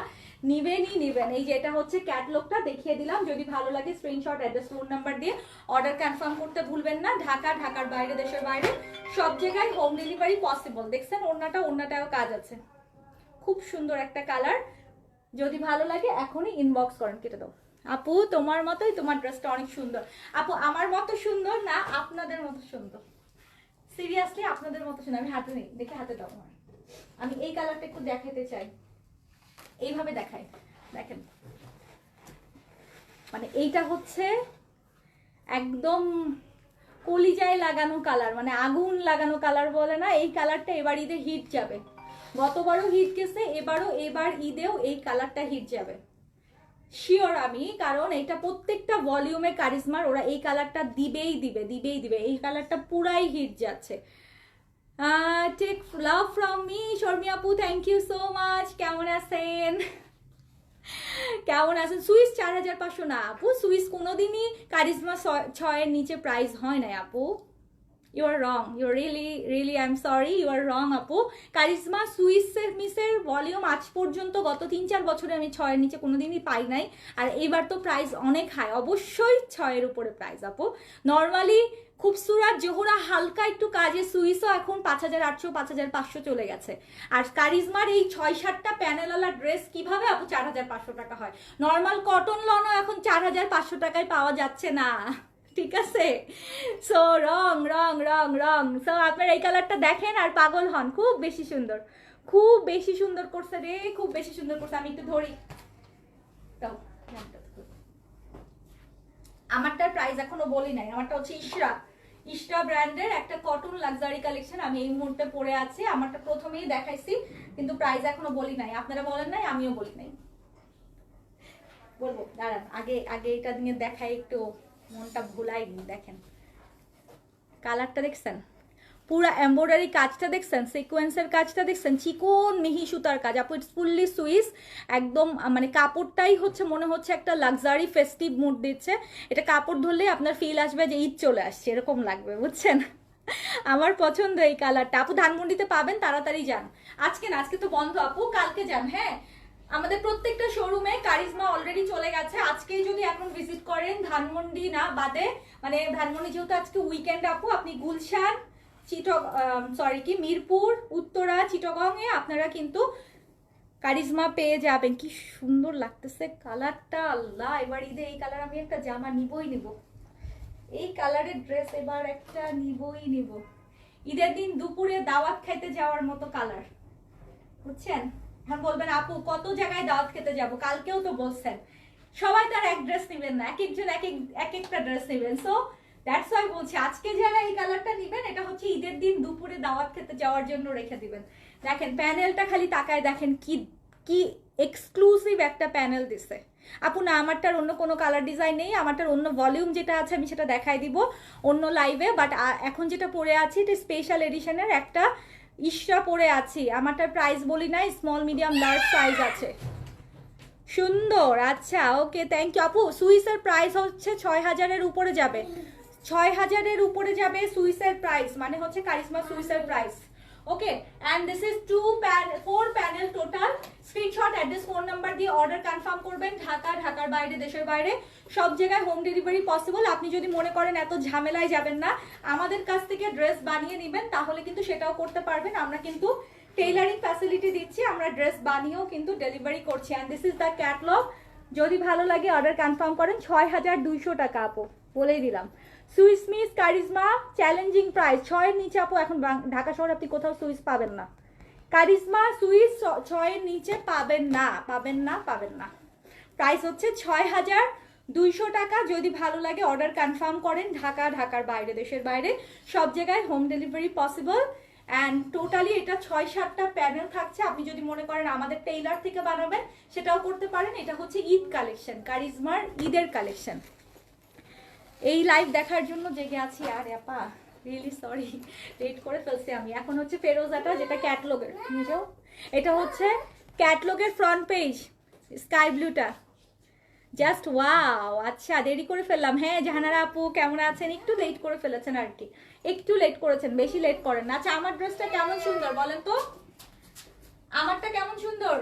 Speaker 1: নিবেনই নিবেন। এই যে এটা হচ্ছে ক্যাটলগটা দেখিয়ে দিলাম। যদি ভালো লাগে স্ক্রিনশট, অ্যাড্রেস, ফোন নাম্বার দিয়ে অর্ডার কনফার্ম করতে ভুলবেন না। ঢাকা, ঢাকার বাইরে, দেশের বাইরে সব জায়গায় হোম ডেলিভারি পসিবল। দেখছেন ওড়নাটাও কাজ আছে, খুব সুন্দর একটা কালার। যদি ভালো লাগে এখনই ইনবক্স করেন। কেটে দাও আপু, তোমার মতোই, তোমার ড্রেসটা অনেক সুন্দর। আপু আমার মতো সুন্দর না, আপনাদের মতো সুন্দর, সিরিয়াসলি আপনাদের মতো সুন্দর। আমি হাতে নেই, দেখে হাতে দাও আমার। আমি এই কালারটা একটু দেখাতে চাই, এইভাবে দেখাই, দেখেন মানে এইটা হচ্ছে একদম কলিজায় লাগানো কালার, মানে আগুন লাগানো কালার বলে না, এই কালারটা এবার ঈদে হিট যাবে। গতবারও হিট গেছে, এবার ঈদেও এই কালারটা হিট যাবে শিওর আমি, কারণ এটা প্রত্যেকটা ভলিউমে কারিজমার ওরা এই কালারটা দিবেই দিবে। এই কালারটা পুরাই হিট যাচ্ছে। Take love from me Sharmi আপু, থ্যাংক ইউ সো মাচ। কেমন আছেন? সুইস 4500 না আপু, সুইস কোনোদিনই কারিজমা 6 এর নিচে প্রাইস হয় না আপু। You are wrong, you really I am sorry, you are wrong আপু। কারিজমা সুইস মিসের ভলিউম আজ পর্যন্ত গত 3-4 বছরে আমি 6-এর নিচে কোনোদিনই পাই নাই। আর এইবার তো প্রাইস অনেক হাই, অবশ্যই 6-এর উপরে প্রাইস আপু। নর্মালি খুবসুরাত জোহরা হালকা একটু কাজে সুইসও এখন 5800 5500 চলে গেছে। আর কারিজমার এই 6-7টা প্যানেলওয়ালা ড্রেস কিভাবে আপু 4500 টাকা হয়? নর্মাল কটন লনও এখন 4500 টাকায় পাওয়া যাচ্ছে না, ঠিক আছে? সো রং রং রং রং। সো আপনার এই কালারটা দেখেন আর পাগল হন, খুব বেশি সুন্দর, খুব বেশি সুন্দর করছে রে, খুব বেশি সুন্দর করছে। আমি একটু ধরি দাও। আমারটার প্রাইস এখনো বলি নাই। আমারটা হচ্ছে ইশরা ব্র্যান্ডের একটা কটন লাক্সারি কালেকশন। আমি এই মুহূর্তে পরে আছি, আমারটা প্রথমেই দেখাইছি, কিন্তু প্রাইস এখনো বলি নাই। আপনারা বলেন নাই, আমিও বলি নাই, বলবো দাঁড়ান। আগে আগে এটা নিয়ে দেখাই, একটু মনটা ভুলাই। দেখেন কালারটা দেখছেন, পুরা এমব্রয়ডারি কাজটা দেখছেন, সিকোয়েন্সের কাজটা দেখছেন, চিকন মিহি সুতার কাজ আপু। ইটস ফুললি সুইস একদম, মানে কাপড়টাই হচ্ছে মনে হচ্ছে একটা লাক্সারি ফেস্টিভ মুড দিচ্ছে। এটা কাপড় ধরলে আপনার ফিল আসবে যে ঈদ চলে আসছে, এরকম লাগবে, বুঝছেন? আমার পছন্দ এই কালারটা আপু। ধানমন্ডিতে পাবেন, তাড়াতাড়ি যান। আজকে না, আজকে তো বন্ধ আপু, কালকে যান। হ্যাঁ, আমাদের প্রত্যেকটা শোরুমে কারিজমা অলরেডি চলে গেছে। আজকেই যদি এখন ভিজিট করেন ধানমন্ডি না বাদে, মানে ধানমন্ডি যেহেতু আজকে উইকেন্ড আপু, আপনি গুলশান, মিরপুর, উত্তরা, চিটগং এ আপনারা কিন্তু কারিজমা পেয়ে যাবেন। কি সুন্দর লাগতেছে কালারটা, আল্লাহ। এবার ঈদে এই কালার আমি একটা জামা নিবই নিব, এই কালারের ড্রেস এবার একটা নিবই নিব। ঈদের দিন দুপুরে দাওয়াত খেতে যাওয়ার মতো কালার, বুঝছেন? এখন বলবেন আপু কত জায়গায় দাওয়াত খেতে যাব, কালকেও তো বলছেন সবাই তার এক ড্রেস নেবেন না, এক একজন এক একটা ড্রেস নেবেন। সো দ্যাটস ওয়াই বলছি আজকে যারা এই কালারটা নেবেন, এটা হচ্ছে ঈদের দিন দুপুরে দাওয়াত খেতে যাওয়ার জন্য রেখে দিবেন। দেখেন প্যানেলটা খালি তাকায় দেখেন, কি কি এক্সক্লুসিভ একটা প্যানেল দিছে আপু। না আমারটার অন্য কোনো কালার ডিজাইন নেই, আমারটার অন্য ভলিউম যেটা আছে আমি সেটা দেখাই দিব অন্য লাইভে। বাট এখন যেটা পরে আছি এটা স্পেশাল এডিশনের একটা ইশরা পরে আছি। আমারটার প্রাইস বলি নাই, স্মল মিডিয়াম লার্জ সাইজ আছে। সুন্দর, আচ্ছা ওকে, থ্যাংক ইউ আপু। সুইসের প্রাইস হচ্ছে 6000-এর উপরে যাবে, 6000-এর উপরে যাবে সুইসের প্রাইস, মানে হচ্ছে কারিজমা সুইসের price. Okay, and this is 4 panel total. Screenshot, address, phone number দিয়ে অর্ডার কনফার্ম করবেন। ঢাকা, ঢাকার বাইরে, দেশের বাইরে সব জায়গায় হোম ডেলিভারি পসিবল। আপনি যদি মনে করেন এত ঝামেলায় যাবেন না, আমাদের কাছ থেকে ড্রেস বানিয়ে নেবেন, তাহলে কিন্তু সেটাও করতে পারবেন। আমরা কিন্তু টেইলারিং ফ্যাসিলিটি দিচ্ছি, আমরা ড্রেস বানিয়েও কিন্তু ডেলিভারি করছি। And this is the catalogue. যদি ভালো লাগে অর্ডার কনফার্ম করেন। 6200 টাকা আপু, বলেই দিলাম। Swiss miss Charizma challenging price, 6-এর নিচে আপু এখন ঢাকা শহরে আপনি কোথাও সুইস পাবেন না। কারিজমা সুইস 6-এর নিচে পাবেন না, পাবেন না, পাবেন না। প্রাইস হচ্ছে 6200 টাকা। যদি ভালো লাগে অর্ডার কনফার্ম করেন। ঢাকা, ঢাকার বাইরে, দেশের বাইরে সব জায়গায় home delivery possible. And totally এটা 6-7টা প্যানেল থাকছে। আপনি যদি মনে করেন আমাদের টেইলার থেকে বানাবেন সেটাও করতে পারেন। এটা হচ্ছে ঈদ কালেকশন, কারিজমার ঈদের কালেকশন। এই লাইভ দেখার জন্য জেগে আছি। আরে আপা রিয়েলি সরি, লেট করে ফেলছি আমি। এখন হচ্ছে ফেরোজাটা, যেটা ক্যাটলগের, বুঝো এটা হচ্ছে ক্যাটলগের ফ্রন্ট পেজ, স্কাই ব্লুটা জাস্ট ওয়াও। আচ্ছা দেরি করে ফেললাম। হ্যাঁ জাহানারা আপু কেমন আছেন? একটু লেট করে ফেলেছেন আর কি, একটু লেট করেছেন, বেশি লেট করেন না। আচ্ছা আমার ড্রেসটা কেমন সুন্দর বলেন তো, আমারটা কেমন সুন্দর?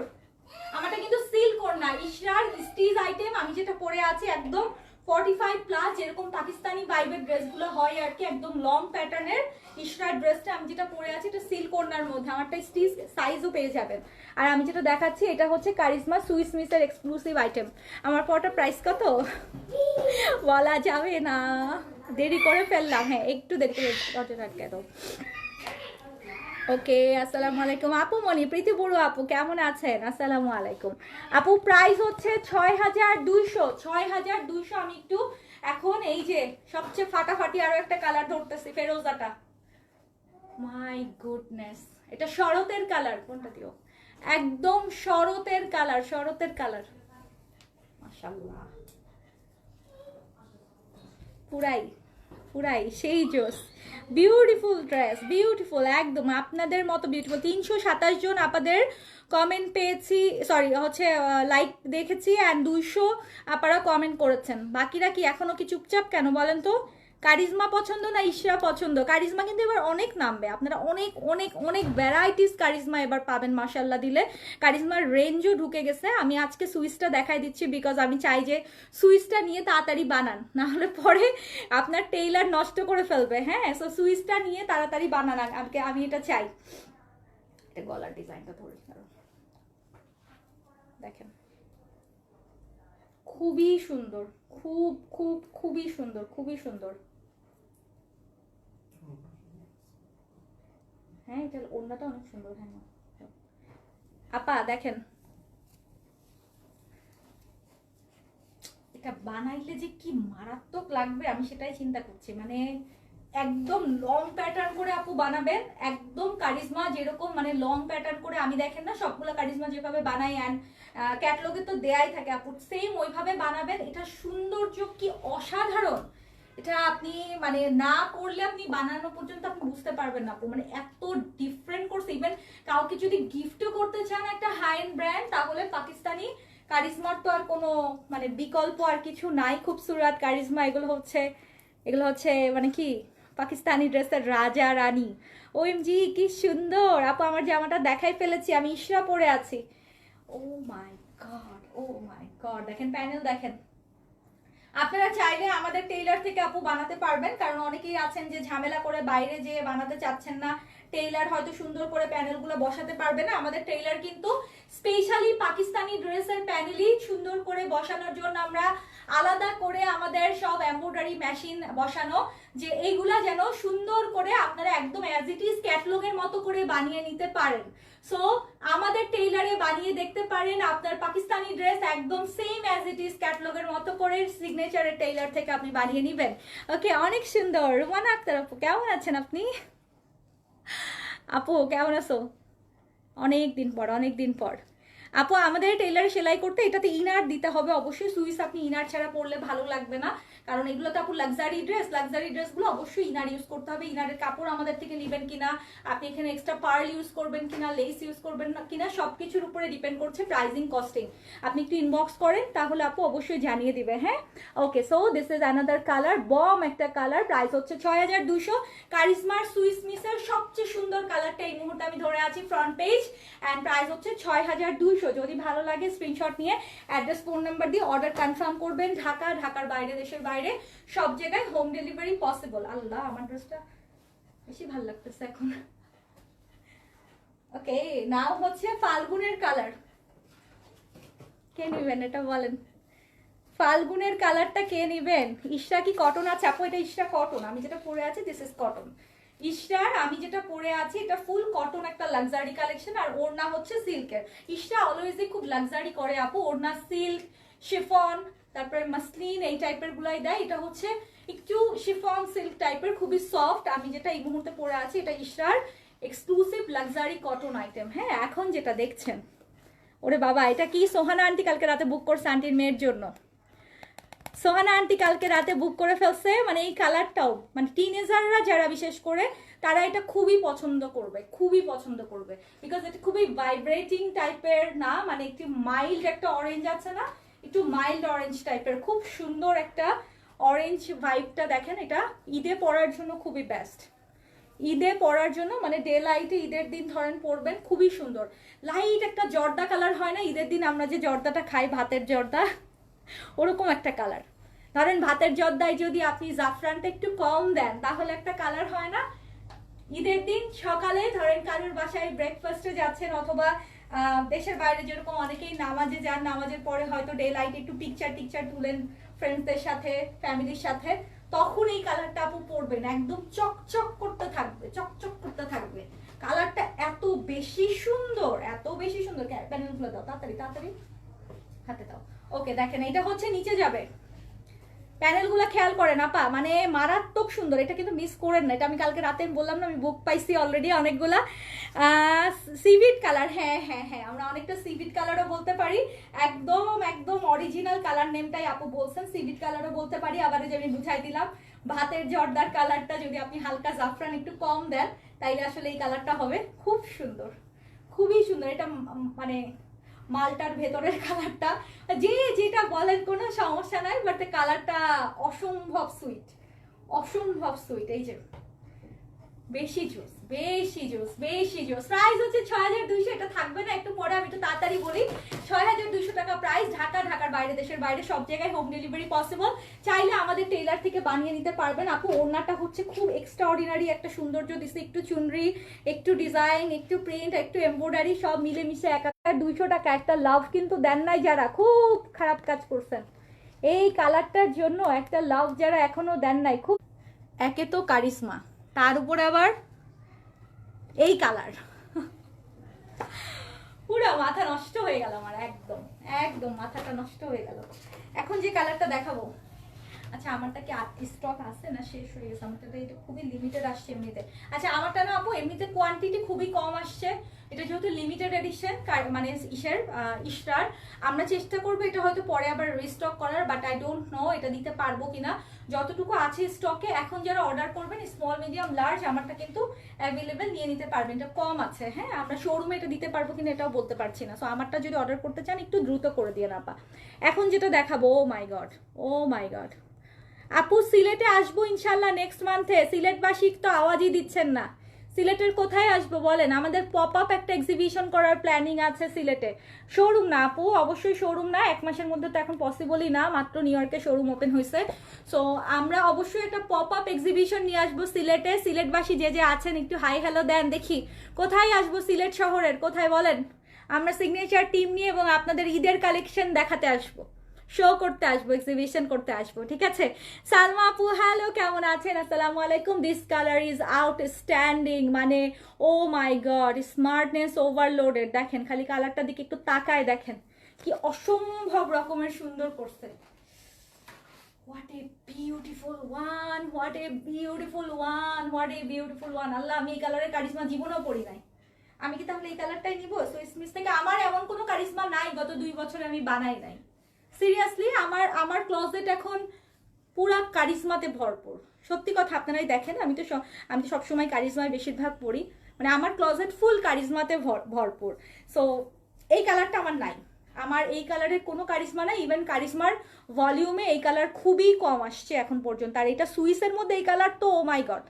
Speaker 1: আমারটা কিন্তু সিল্ক ওড়না, ইশরার স্টিচ আইটেম। আমি যেটা পরে আছি একদম 45+, যেরকম পাকিস্তানি ভাইবের ড্রেসগুলো হয় আর কি, একদম লং প্যাটার্নের ইশরার ড্রেসটা আমি যেটা পরে আছি এটা সিল্ক ওড়নার মধ্যে। আমারটা স্টিচ সাইজও পেয়ে যাবেন। আর আমি যেটা দেখাচ্ছি এটা হচ্ছে কারিজমা সুইস মিসের এক্সক্লুসিভ আইটেম। আমার পরটা প্রাইস কত বলা যাবে না, দেরি করে ফেললাম। হ্যাঁ একটু দেরি করে, নজর আটকে দাও। ওকে, আসসালামু আলাইকুম আপু। মনি প্রীতি বড়ুয়া আপু কেমন আছেন? আসসালামু আলাইকুম আপু। প্রাইস হচ্ছে 6200, 6200। আমি একটু এখন এই যে সবচেয়ে ফাটাফাটি আরো একটা কালার ধরতেছি, ফেরোজাটা। মাই গুডনেস, এটা শরতের কালার। কোনটা দিও? একদম শরতের কালার, শরতের কালার, মাশাআল্লাহ। পুরাই পুরাই সেই জোস, বিউটিফুল ড্রেস, বিউটিফুল একদম আপনাদের মতো বিউটিফুল। 327 জন আপনাদের কমেন্ট পেয়েছি, সরি হচ্ছে লাইক দেখেছি, অ্যান্ড 200 আপনারা কমেন্ট করেছেন। বাকিরা কি এখনো কি চুপচাপ কেন বলেন তো? কারিজমা পছন্দ না ইশরা পছন্দ? কারিজমা কিন্তু এবার অনেক নামবে, আপনারা অনেক অনেক অনেক ভ্যারাইটিস কারিজমা এবার পাবেন মাশাল্লাহ দিলে। কারিজমার রেঞ্জও ঢুকে গেছে। আমি আজকে সুইচটা দেখাই দিচ্ছি বিকজ আমি চাই যে সুইচটা নিয়ে তাড়াতাড়ি বানান, না হলে পরে আপনার টেইলার নষ্ট করে ফেলবে। হ্যাঁ, সো সুইচটা নিয়ে তাড়াতাড়ি বানান, আমি এটা চাই। এটা গলার ডিজাইনটা ধরে দেখেন, খুবই সুন্দর, খুবই সুন্দর, খুবই সুন্দর। হ্যাঁ, এটা ওড়নাটা অনেক সুন্দর। হ্যাঁ আপা দেখেন, এটা বানাইলে যে কি মারাত্মক লাগবে আমি সেটাই চিন্তা করছি। মানে একদম লং প্যাটার্ন করে আপু বানাবেন, একদম কারিজমা যেরকম মানে লং প্যাটার্ন করে, আমি দেখেন না সবগুলো কারিজমা যেভাবে বানাই অ্যান্ড ক্যাটলগে তো দেয়াই থাকে আপু, সেম ওইভাবে বানাবেন। এটা সৌন্দর্য কি অসাধারণ, এটা আপনি মানে না করলে আপনি বানানো পর্যন্ত আপনি বুঝতে পারবেন না আপু, মানে এত ডিফারেন্ট করছে। ইভেন কাউকে যদি গিফটও করতে চান একটা হাই এন্ড ব্র্যান্ড, তাহলে পাকিস্তানি কারিজমার তো আর কোনো মানে বিকল্প আর কিছু নাই। খুবসুরত কারিজমা, এগুলো হচ্ছে মানে কি পাকিস্তানি ড্রেসের রাজা রানী। ওএমজি কি সুন্দর আপু, আমার জামাটা দেখাই ফেলেছি, আমি ইশরা পরে আছি। ও my god, O my god, দেখেন প্যানেল দেখেন। আপনারা চাইলে আমাদের টেইলার থেকে আপু বানাতে পারবেন, কারণ অনেকেই আছেন যে ঝামেলা করে বাইরে যেয়ে বানাতে চাচ্ছেন না, টেইলার হয়তো সুন্দর করে প্যানেলগুলো বসাতে পারবে না। আমাদের টেইলার কিন্তু স্পেশালি পাকিস্তানি ড্রেসের প্যানেলই সুন্দর করে বসানোর জন্য আমরা আলাদা করে আমাদের সব এমব্রয়ডারি মেশিন বসানো, যে এইগুলা যেন সুন্দর করে আপনারা একদম অ্যাজ ইট ইজ ক্যাটলগের মতো করে বানিয়ে নিতে পারেন। সো আমাদের টেইলারে বানিয়ে দেখতে পারেন আপনার পাকিস্তানি ড্রেস একদম সেম অ্যাজ ইট ইজ ক্যাটলগের মতো করে সিগনেচারের টেইলার থেকে আপনি বানিয়ে নেবেন। ওকে, অনেক সুন্দর। রুমানা আক্তার আপু কেমন আছেন আপনি? আপু কেমন আছো? অনেক দিন পর আপু, আমাদের টেইলারে সেলাই করতে এটাতে ইনার দিতে হবে অবশ্যই। সুইস আপনি ইনার ছাড়া পরলে ভালো লাগবে না, কারণ এগুলো তো আপু লাক্সারি ড্রেসগুলো অবশ্যই ইনার ইউজ করতে হবে। ইনারের কাপড় আমাদের থেকে নেবেন কিনা, আপনি এখানে এক্সট্রা পার্ল ইউজ করবেন কিনা, লেস ইউজ করবেন না কিনা, সবকিছুর উপরে ডিপেন্ড করছে প্রাইসিং কস্টিং। আপনি একটু ইনবক্স করেন তাহলে আপু অবশ্যই জানিয়ে দিবে। হ্যাঁ, okay, so this is another colour, bomb একটা কালার। প্রাইস হচ্ছে 6200। কারিজমার সুইস মিসের সবচেয়ে সুন্দর কালারটা এই মুহূর্তে আমি ধরে আছি ফ্রন্ট পেজ, অ্যান্ড প্রাইস হচ্ছে 6200। যদি ভালো লাগে স্ক্রিনশট নিয়ে অ্যাড্রেস ফোন নাম্বার দিয়ে অর্ডার কনফার্ম করবেন। ঢাকার বাইরে, দেশের বাইরে সব জায়গায় হোম ডেলিভারি পসিবল। আল্লাহ, আমার ড্রেসটা বেশি ভালো লাগতেছে এখন। ওকে, নাও হচ্ছে ফাল্গুনের কালার। কে নিবেন এটা বলেন? ফাল্গুনের কালারটা কে নিবেন? ইশরা কি কটন আছে আপু? এটা ইশরা কটন, আমি যেটা পরে আছি দিস ইজ কটন। ইশরার আমি যেটা পরে আছি এটা ফুল কটন একটা লাক্সারি কালেকশন, আর ওড়না হচ্ছে সিল্কের। ইশরা অলওয়েজই খুব লাক্সারি করে আপু, ওড়না সিল্ক, শিফন, তারপরে মাসলিন এই টাইপের গুলাই দেয়। এটা হচ্ছে একটু শিফন সিল্ক টাইপের, খুবই সফট। আমি যেটা এই মুহূর্তে পরে আছি এটা ইশরার এক্সক্লুসিভ লাক্সারি কটন আইটেম। হ্যাঁ, এখন যেটা দেখছেন, ওরে বাবা, এটা কি সোহানা আন্টি কালকে রাতে বুক করছে আন্টির মেয়ের জন্য। সোহানা আন্টি কালকে রাতে বুক করে ফেলছে। মানে এই কালারটাও মানে টিনেজাররা যারা বিশেষ করে তারা এটা খুবই পছন্দ করবে, বিকজ এটা খুবই ভাইব্রেটিং টাইপের না, মানে একটু মাইল্ড একটা অরেঞ্জ আছে না, একটু মাইল্ড অরেঞ্জ টাইপের, খুব সুন্দর একটা অরেঞ্জ ভাইবটা দেখেন। এটা ঈদে পরার জন্য খুবই বেস্ট, ঈদে পরার জন্য মানে ডে লাইটে ঈদের দিন ধরেন পরবেন, খুবই সুন্দর। লাইট একটা জর্দা কালার হয় না ঈদের দিন আমরা যে জর্দাটা খাই, ভাতের জর্দা, ওরকম একটা কালার। ধরেন ভাতের জর্দায় যদি আপনি জাফরানটা একটু কম দেন তাহলে একটা কালার হয় না। ঈদের দিন সকালে ধরেন কারোর বাসায় ব্রেকফাস্টে যাচ্ছেন, অথবা দেশের বাইরে যেরকম অনেকেই নামাজে যান, নামাজের পরে হয়তো ডে লাইট একটু টিকচার তুলেন ফ্রেন্ডসদের সাথে, ফ্যামিলির সাথে, তখন এই কালারটা আপু পরবেন, একদম চকচক করতে থাকবে। কালারটা এত বেশি সুন্দর, প্যানেলগুলো দাও তাড়াতাড়ি হাতে দাও। ওকে, দেখেন এটা হচ্ছে নিচে যাবে, প্যানেলগুলো খেয়াল করেন আপা, মানে মারাত্মক সুন্দর। এটা কিন্তু মিস করেন না, এটা আমি কালকে রাতে বললাম না আমি বুক পাইছি অলরেডি অনেকগুলা। সিভিট কালার, হ্যাঁ, আমরা অনেকটা সিভিট কালারও বলতে পারি, একদম অরিজিনাল কালার নেমটাই আপু বলছেন, সিভিট কালারও বলতে পারি। আবার যে আমি বুঝাই দিলাম ভাতের জর্দার কালারটা যদি আপনি হালকা জাফরান একটু কম দেন তাইলে আসলে এই কালারটা হবে খুব সুন্দর, খুবই সুন্দর। এটা মানে মালটার ভেতরের কালারটা, যে যেটা বলেন কোনো সমস্যা নাই, বাট কালারটা অসম্ভব সুইট, অসম্ভব সুইট। এই যে বেশি জুস, বেশি জুস, বেশি জুস। প্রাইস হচ্ছে 6200। এটা থাকবে না একটু পরে, আমি একটু তাড়াতাড়ি বলি। 6200 টাকা প্রাইস। ঢাকা, ঢাকার বাইরে, দেশের বাইরে সব জায়গায় হোম ডেলিভারি পসিবল। চাইলে আমাদের টেইলার থেকে বানিয়ে নিতে পারবেন। আপু ওড়নাটা হচ্ছে খুব এক্সট্রাঅর্ডিনারি একটা সৌন্দর্য দিচ্ছে, একটু চুনরি, একটু ডিজাইন, একটু প্রিন্ট, একটু এমব্রয়ডারি, সব মিলেমিশে 1200 টাকা। একটা লাভ কিন্তু দেন নাই যারা, খুব খারাপ কাজ করছেন। এই কালারটার জন্য একটা লাভ যারা এখনো দেন নাই, খুব। একে তো কারিশমা, তার উপরে আবার এই কালার, পুরো মাথা নষ্ট হয়ে গেল আমার, একদম একদম মাথাটা নষ্ট হয়ে গেল। এখন যে কালারটা দেখাবো, আচ্ছা আমারটা কি স্টক আছে না শেষ হয়ে গেছে? আমারটা তো এটা খুবই লিমিটেড আসছে এমনিতে। আচ্ছা আমারটা না আপু এমনিতে কোয়ান্টিটি খুবই কম আসছে, এটা যেহেতু লিমিটেড এডিশন মানে ইস্টার, আমরা চেষ্টা করবো এটা হয়তো পরে আবার রিস্টক করার, বাট আই ডোন্ট নো এটা দিতে পারবো কিনা। যতটুকু আছে স্টকে, এখন যারা অর্ডার করবেন স্মল মিডিয়াম লার্জ, আমারটা কিন্তু অ্যাভেলেবেল নিয়ে নিতে পারবেন। এটা কম আছে, হ্যাঁ আমরা শোরুমে এটা দিতে পারবো কিনা এটাও বলতে পারছি না। সো আমারটা যদি অর্ডার করতে চান একটু দ্রুত করে দিয়ে না পা। এখন যেটা দেখাবো, ও my god, O my god. আপু সিলেটে আসবো ইনশাল্লাহ নেক্সট মান্থে। সিলেটবাসী তো আওয়াজই দিচ্ছেন না। সিলেটের কোথায় আসবো বলেন? আমাদের পপ আপ একটা এক্সিবিশন করার প্ল্যানিং আছে সিলেটে। শোরুম না আপু, অবশ্যই শোরুম না, 1 মাসের মধ্যে তো এখন পসিবলই না, মাত্র নিউ ইয়র্কে শোরুম ওপেন হয়েছে। সো আমরা অবশ্যই একটা পপ আপ এক্সিবিশন নিয়ে আসবো সিলেটে। সিলেটবাসী যে যে আছেন একটু হাই হ্যালো দেন দেখি। কোথায় আসবো সিলেট শহরের, কোথায় বলেন? আমরা সিগনেচার টিম নিয়ে এবং আপনাদের ঈদের কালেকশন দেখাতে আসবো, শো করতে আসবো, এক্সিবিশন করতে আসবো, ঠিক আছে? সালমা আপু হ্যালো, কেমন আছেন? আসসালামু আলাইকুম। দিস কালার ইজ আউটস্ট্যান্ডিং, মানে ও মাই গড, স্মার্টনেস ওভারলোডেড। দেখেন খালি কালারটার দিকে একটু তাকায় দেখেন, কি অসম্ভব রকমের সুন্দর করছে। What a beautiful one, what a beautiful one, what a beautiful one. আল্লাহ, আমি এই কালারের কারিশমা জীবনেও পরি নাই। আমি কি তাহলে এই কালারটাই নিবো সুইস মিস থেকে? আমার এমন কোনো কারিশমা নাই, গত 2 বছরে আমি বানাই নাই। সিরিয়াসলি আমার ক্লোজেট এখন পুরা কারিশমাতে ভরপুর। সত্যি কথা, আপনারাই দেখেন, আমি তো সবসময় কারিশমায় বেশিরভাগ পড়ি, মানে আমার ক্লোজেট ফুল কারিশমাতে ভরপুর। সো এই কালারটা আমার নাই, আমার এই কালারের কোনো কারিশমা নাই। ইভেন কারিশমার ভলিউমে এই কালার খুবই কম আসছে এখন পর্যন্ত। আর এটা সুইসের মধ্যে এই কালার তো ও মাই গড,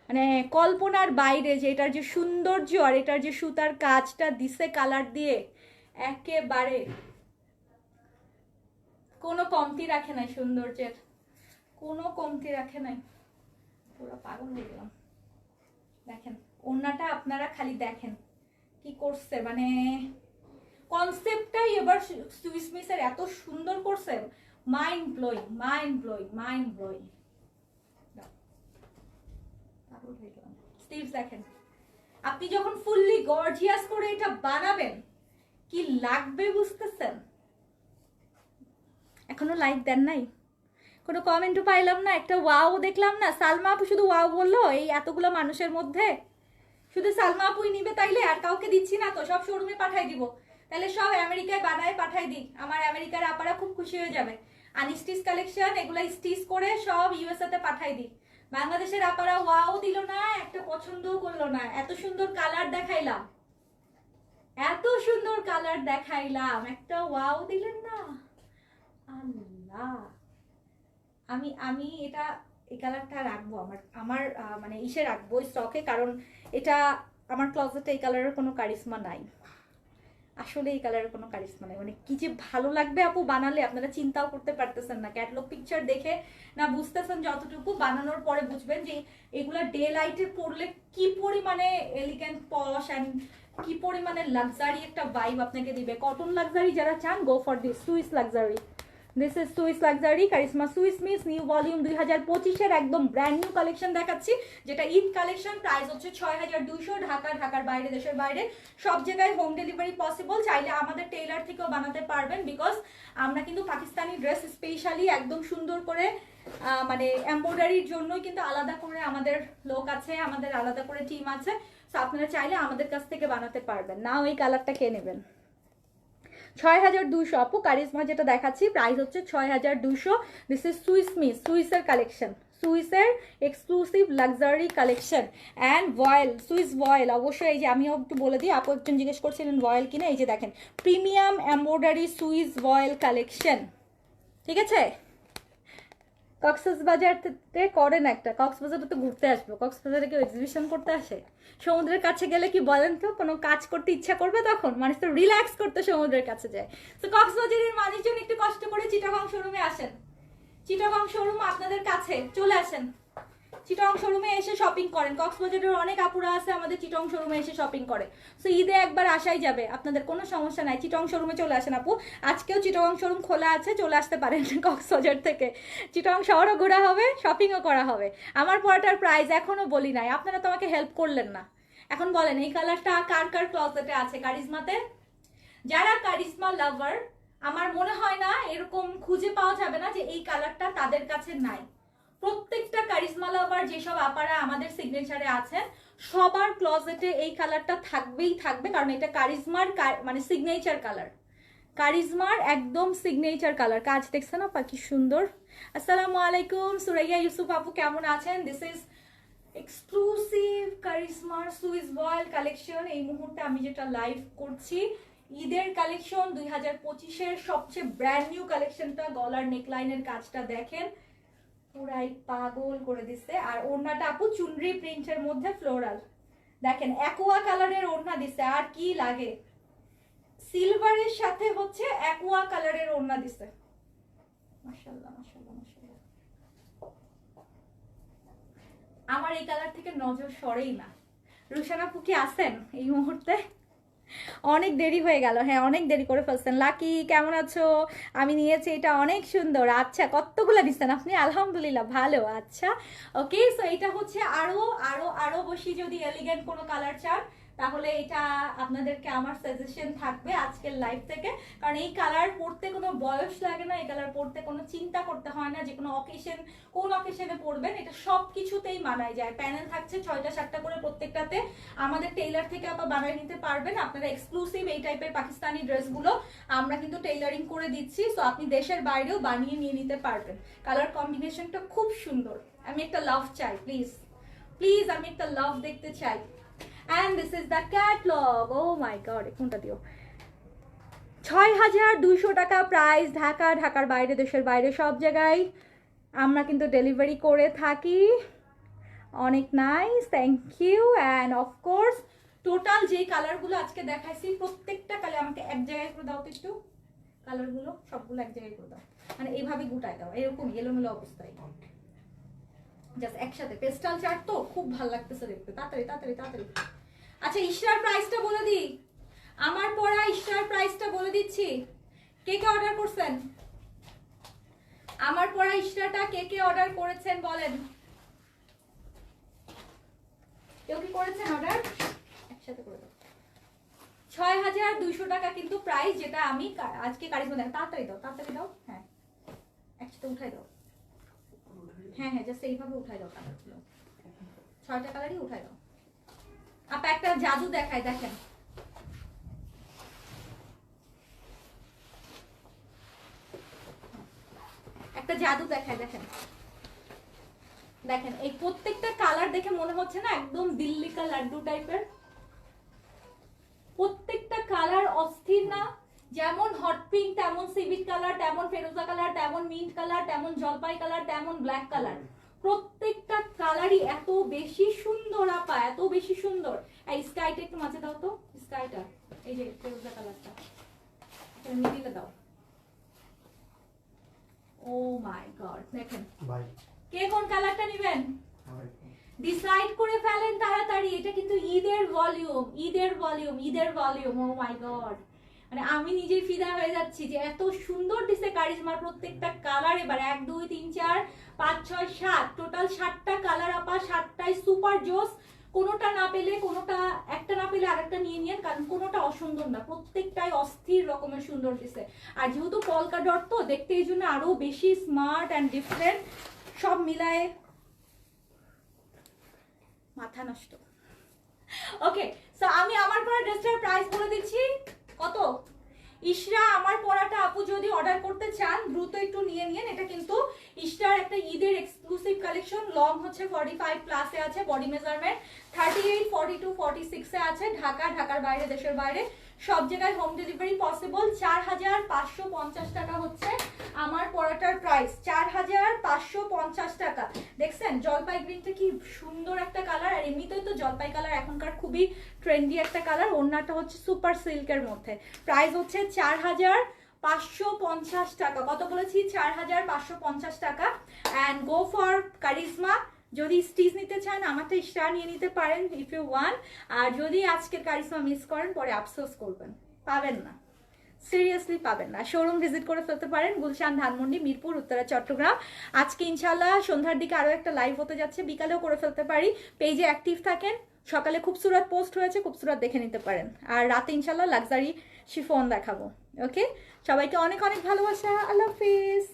Speaker 1: মানে কল্পনার বাইরে, যে এটার যে সৌন্দর্য আর এটার যে সুতার কাজটা দিছে কালার দিয়ে, একেবারে কোনো কমতি রাখে নাই সৌন্দর্যের, কোনো কমতি রাখে নাই। পুরো পাগল হয়ে গেলাম। দেখেন ওড়নাটা আপনারা খালি দেখেন কি করছে, মানে কনসেপ্টটাই এবার সুইস মিসের এত সুন্দর করছে, mind blowing, mind blowing, mind blowing. পাগল হয়ে গেলাম। স্টিভস দেখেন, আপনি যখন ফুললি গর্জিয়াস করে এটা বানাবেন কি লাগবে বুঝতেছেন? এখনো লাইক দেন নাই, কোনো কমেন্টও পাইলাম না, একটা ওয়াও দেখলাম না। সালমা আপু শুধু ওয়াও বললো এই এতগুলো মানুষের মধ্যে, শুধু সালমা আপুই নিবে তাইলে? আর কাউকে দিচ্ছি না তো, সব শোরুমে পাঠাই দিব। তাহলে সব আমেরিকায় বানায় পাঠাই দিই, আমার আমেরিকার আপারা খুব খুশি হয়ে যাবে। আনস্টিচ কালেকশন এগুলা স্টিচ করে সব ইউএসএ তে পাঠাই দিই। বাংলাদেশের আপারা ওয়াও দিল না, একটা পছন্দও করলো না। এত সুন্দর কালার দেখাইলাম, এত সুন্দর কালার দেখাইলাম, একটা ওয়াও দিলেন না। আল্লাহ, আমি এটা এই কালারটা রাখবো, আমার মানে ইসে রাখবো স্টকে, কারণ এটা আমার ক্লোজেটে এই কালারের কোনো কারিশমা নাই। আসলে এই কালারের কোনো কারিশমা নাই, মানে কি যে ভালো লাগবে আপু বানালে, আপনারা চিন্তাও করতে পারতেছেন না। ক্যাটালগ পিকচার দেখে না বুঝতেছেন যতটুকু, বানানোর পরে বুঝবেন যে এগুলা ডে লাইটে পরলে কি পরিমাণে এলিগেন্ট পশ অ্যান্ড কি পরিমাণে লাক্সারি একটা ভাইব আপনাকে দিবে। কটন লাক্সারি যারা চান, go for this Swiss luxury. This is Swiss luxury Karishma Swiss miss new volume 2025-এর একদম ব্র্যান্ড নিউ কালেকশন দেখাচ্ছি, যেটা ঈদ কালেকশন। প্রাইস হচ্ছে 6200। ঢাকা, ঢাকার বাইরে, দেশের বাইরে সব জায়গায় হোম ডেলিভারি পসিবল। চাইলে আমাদের টেইলার থেকেও বানাতে পারবেন, বিকজ আমরা কিন্তু পাকিস্তানি ড্রেস স্পেশালি একদম সুন্দর করে মানে এমব্রয়ডারির জন্যই কিন্তু আলাদা করে আমাদের লোক আছে, আমাদের আলাদা করে টিম আছে। সো আপনারা চাইলে আমাদের কাছ থেকে বানাতে পারবেন। নাও এই কালারটা কে নেবেন? 6200 আপু কারিশমা যেটা দেখাচ্ছি, প্রাইস হচ্ছে 6200। দিস ইজ সুইস মিস, সুইসের কালেকশন, সুইসের exclusive luxury collection and voile, Swiss voile. অবশ্যই এই যে আমিও একটু বলে দিই, আপু একজন জিজ্ঞেস করছিলেন ভয়েল কিনা, এই যে দেখেন প্রিমিয়াম এমব্রয়ডারি সুইস ভয়েল কালেকশন, ঠিক আছে? কক্সবাজারতে করেন একটা, কক্সবাজারে তো ঘুরতে আসবো, কক্সবাজারে কেউ এক্সিবিশন করতে আসে? সমুদ্রের কাছে গেলে কি বলেন তো কোনো কাজ করতে ইচ্ছা করবে? তখন মানুষ তো রিল্যাক্স করতে সমুদ্রের কাছে যায়। তো কক্সবাজারের মানুষজন একটু কষ্ট করে চিটাগং শোরুমে আসেন, চিটাগং শোরুম আপনাদের কাছে, চলে আসেন, চিটং শোরুমে এসে শপিং করেন। কক্সবাজারের অনেক আপুরা আছে আমাদের চিটং শোরুমে এসে শপিং করে। সো ঈদে একবার আসাই যাবে, আপনাদের কোনো সমস্যা নাই, চিটং শোরুমে চলে আসেন আপু। আজকেও চিটং শোরুম খোলা আছে, চলে আসতে পারেন কক্সবাজার থেকে। চিটং শহরও ঘোরা হবে, শপিংও করা হবে। আমার পড়াটার প্রাইস এখনো বলি নাই, আপনারা তো আমাকে হেল্প করলেন না। এখন বলেন এই কালারটা কার কার ক্লজেটে আছে কারিজমাতে? যারা কারিজমা লাভার, আমার মনে হয় না এরকম খুঁজে পাওয়া যাবে না যে এই কালারটা তাদের কাছে নাই। প্রত্যেকটা কারিজমা লাভার যেসব আপারা আমাদের সিগনেচারে আছেন সবার ক্লজেটে এই কালারটা থাকবেই থাকবে, কারণ এটা কারিজমার মানে সিগনেচার কালার, কারিজমার একদম সিগনেচার কালার। কাজ দেখছেন আপা কি সুন্দর। আসসালামু আলাইকুম সুরাইয়া ইউসুফ আপু, কেমন আছেন? দিস ইজ এক্সক্লুসিভ কারিজমার সুইস বয়েল কালেকশন। এই মুহূর্তে আমি যেটা লাইভ করছি ঈদের কালেকশন 2025-এর সবচেয়ে ব্র্যান্ড নিউ কালেকশনটা। গলার নেকলাইনের কাজটা দেখেন, পুরাই পাগল করে দিচ্ছে। আর ওড়নাটা আপু চুনরি প্রিন্টের মধ্যে ফ্লোরাল, দেখেন অ্যাকোয়া কালারের ওড়না দিচ্ছে, আর কি লাগে? সিলভারের সাথে হচ্ছে অ্যাকোয়া কালারের ওড়না দিচ্ছে। মাশাআল্লাহ মাশাআল্লাহ মাশাআল্লাহ, আমার এই কালার থেকে নজর সরেই না। রুশানা আপু কি আছেন এই মুহূর্তে? অনেক দেরি হয়ে গেল, হ্যাঁ অনেক দেরি করে ফেলছেন। লাকি কেমন আছো? আমি নিয়েছি এটা, অনেক সুন্দর। আচ্ছা কতগুলো দিচ্ছেন আপনি? আলহামদুলিল্লাহ ভালো। আচ্ছা ওকে, সো এটা হচ্ছে আরো আরো আরো বেশি যদি এলিগেন্ট কোনো কালার চান তাহলে এটা আপনাদেরকে আমার সাজেশন থাকবে আজকের লাইভ থেকে, কারণ এই কালার পরতে কোনো বয়স লাগে না, এই কালার পরতে কোনো চিন্তা করতে হয় না যে কোনো অকেশন কোন অকেশনে পরবেন, এটা সব কিছুতেই মানায় যায়। প্যানেল থাকছে 6টা 7টা করে প্রত্যেকটাতে, আমাদের টেইলার থেকে আপনারা বানিয়ে নিতে পারবেন। আপনারা এক্সক্লুসিভ এই টাইপের পাকিস্তানি ড্রেসগুলো আমরা কিন্তু টেইলারিং করে দিচ্ছি, সো আপনি দেশের বাইরেও বানিয়ে নিয়ে নিতে পারবেন। কালার কম্বিনেশনটা খুব সুন্দর। আমি একটা লাভ চাই প্লিজ, প্লিজ আমি একটা লাভ দেখতে চাই। And this is the catalog. Oh my god, কোনটা দিও? 6200 টাকা প্রাইস। ঢাকা, ঢাকার বাইরে, দেশের বাইরে সব জায়গায় আমরা কিন্তু ডেলিভারি করে থাকি। অনেক nice, thank you. And of course total যে কালারগুলো আজকে দেখাইছি প্রত্যেকটা কালার আমাকে এক জায়গায় করে দাও তো একটু, কালারগুলো সবগুলো এক জায়গায় করে দাও, মানে এইভাবে গুটাই দাও, এরকম এলোমেলো অবস্থায় জাস্ট একসাথে। পেস্টাল চার্ট তো খুব ভালো লাগতেছে দেখতে। তাড়াতাড়ি তাড়াতাড়ি তাড়াতাড়ি। আচ্ছা ইশরার প্রাইসটা বলে দিই, আমার পড়া ইশরার প্রাইসটা বলে দিচ্ছি। কে কে অর্ডার করছেন? আমার পড়া ইশরাটা কে কে অর্ডার করেছেন বলেন? কেউ কি করেছেন অর্ডার? একসাথে করে দাও। 6200 টাকা কিন্তু প্রাইস, যেটা আমি আজকে কারিজমা দেখ। তাড়াতাড়ি দাও তাড়াতাড়ি দাও, হ্যাঁ একসাথে উঠাই দাও। হ্যাঁ হ্যাঁ জাস্ট এইভাবে উঠাই দাও কালারগুলো, 6টা কালারই উঠাই দাও। আপা একটা জাদু দেখায়, দেখেন একটা জাদু দেখায়, দেখেন দেখেন এই প্রত্যেকটা কালার দেখে মনে হচ্ছে না একদম দিল্লি কা লাড্ডু টাইপের? প্রত্যেকটা কালার অস্থির না? যেমন হট পিঙ্ক, তেমন সিভিট কালার, তেমন ফেরোজা কালার, তেমন মিন্ট কালার, তেমন জলপাই কালার, তেমন ব্ল্যাক কালার। প্রত্যেকটা কালারই এত বেশি সুন্দর আপা, এত বেশি সুন্দর। এই স্কাইটা একটু মাঝে দাও তো, স্কাইটা এই যে ফেরোজা কালারটা মিডিলে দাও। ও মাই গড, দেখেন কে কোন কালারটা নেবেন ডিসাইড করে ফেলেন তাড়াতাড়ি। এটা কিন্তু ঈদের ভলিউম, ঈদের ভলিউম, ঈদের ভলিউম। ও মাই গড, মানে আমি নিজেই ফিদা হয়ে যাচ্ছি যে এত সুন্দর দিছে কারিজমার প্রত্যেকটা কালার। এবার 1 2 3 4 5 6 7 টোটাল 7টা কালার আপা, 7টাই সুপার জোস। কোনোটা না পেলে কোনোটা, একটা না পেলে আরেকটা নিয়ে নিন, কারণ কোনোটা অসুন্দর না, প্রত্যেকটাই অস্থির রকমের সুন্দর দিছে। আর যেহেতু পলকা ডট তো দেখতে এই জন্য আরো বেশি স্মার্ট অ্যান্ড ডিফারেন্ট, সব মিলায়ে মাথা নষ্ট। ওকে, সো আমি আমার পরা ড্রেসটার প্রাইস বলে দিচ্ছি। কত? ইশরা আমার পরাটা আপু যদি অর্ডার করতে চান দ্রুত একটু নিয়ে নিন। এটা কিন্তু ইশরার একটা ঈদের এক্সক্লুসিভ কালেকশন। লং হচ্ছে 45 প্লাসে আছে, বডি মেজারমেন্ট 38 42 46 এ আছে। ঢাকা, ঢাকার বাইরে, দেশের বাইরে সব জায়গায় হোম ডেলিভারি পসিবল। 4550 টাকা হচ্ছে আমার পরাটার প্রাইস 4550 টাকা। দেখছেন জলপাই গ্রিনটা কি সুন্দর একটা কালার, আর এমনিতেই তো জলপাই কালার এখনকার খুবই ট্রেন্ডি একটা কালার। ওড়নাটা হচ্ছে সুপার সিল্কের মধ্যে, প্রাইস হচ্ছে 4550 টাকা। কত বলেছি? 4550 টাকা। And go for charisma. যদি স্টিচ নিতে চান আমারটা স্টার নিয়ে নিতে পারেন ইফ ইউ ওয়ান। আর যদি আজকের কারিজমা মিস করেন পরে আফসোস করবেন, পাবেন না, সিরিয়াসলি পাবেন না। শোরুম ভিজিট করে ফেলতে পারেন, গুলশান, ধানমন্ডি, মিরপুর, উত্তরা, চট্টগ্রাম। আজকে ইনশাল্লাহ সন্ধ্যার দিকে আরও একটা লাইভ হতে যাচ্ছে, বিকালেও করে ফেলতে পারি। পেজে অ্যাক্টিভ থাকেন, সকালে খুবসুরত পোস্ট হয়েছে, খুবসুরত দেখে নিতে পারেন। আর রাতে ইনশাল্লাহ লাক্সারি শিফন দেখাবো। ওকে, সবাইকে অনেক অনেক ভালোবাসা, আল্লাহ হাফিজ।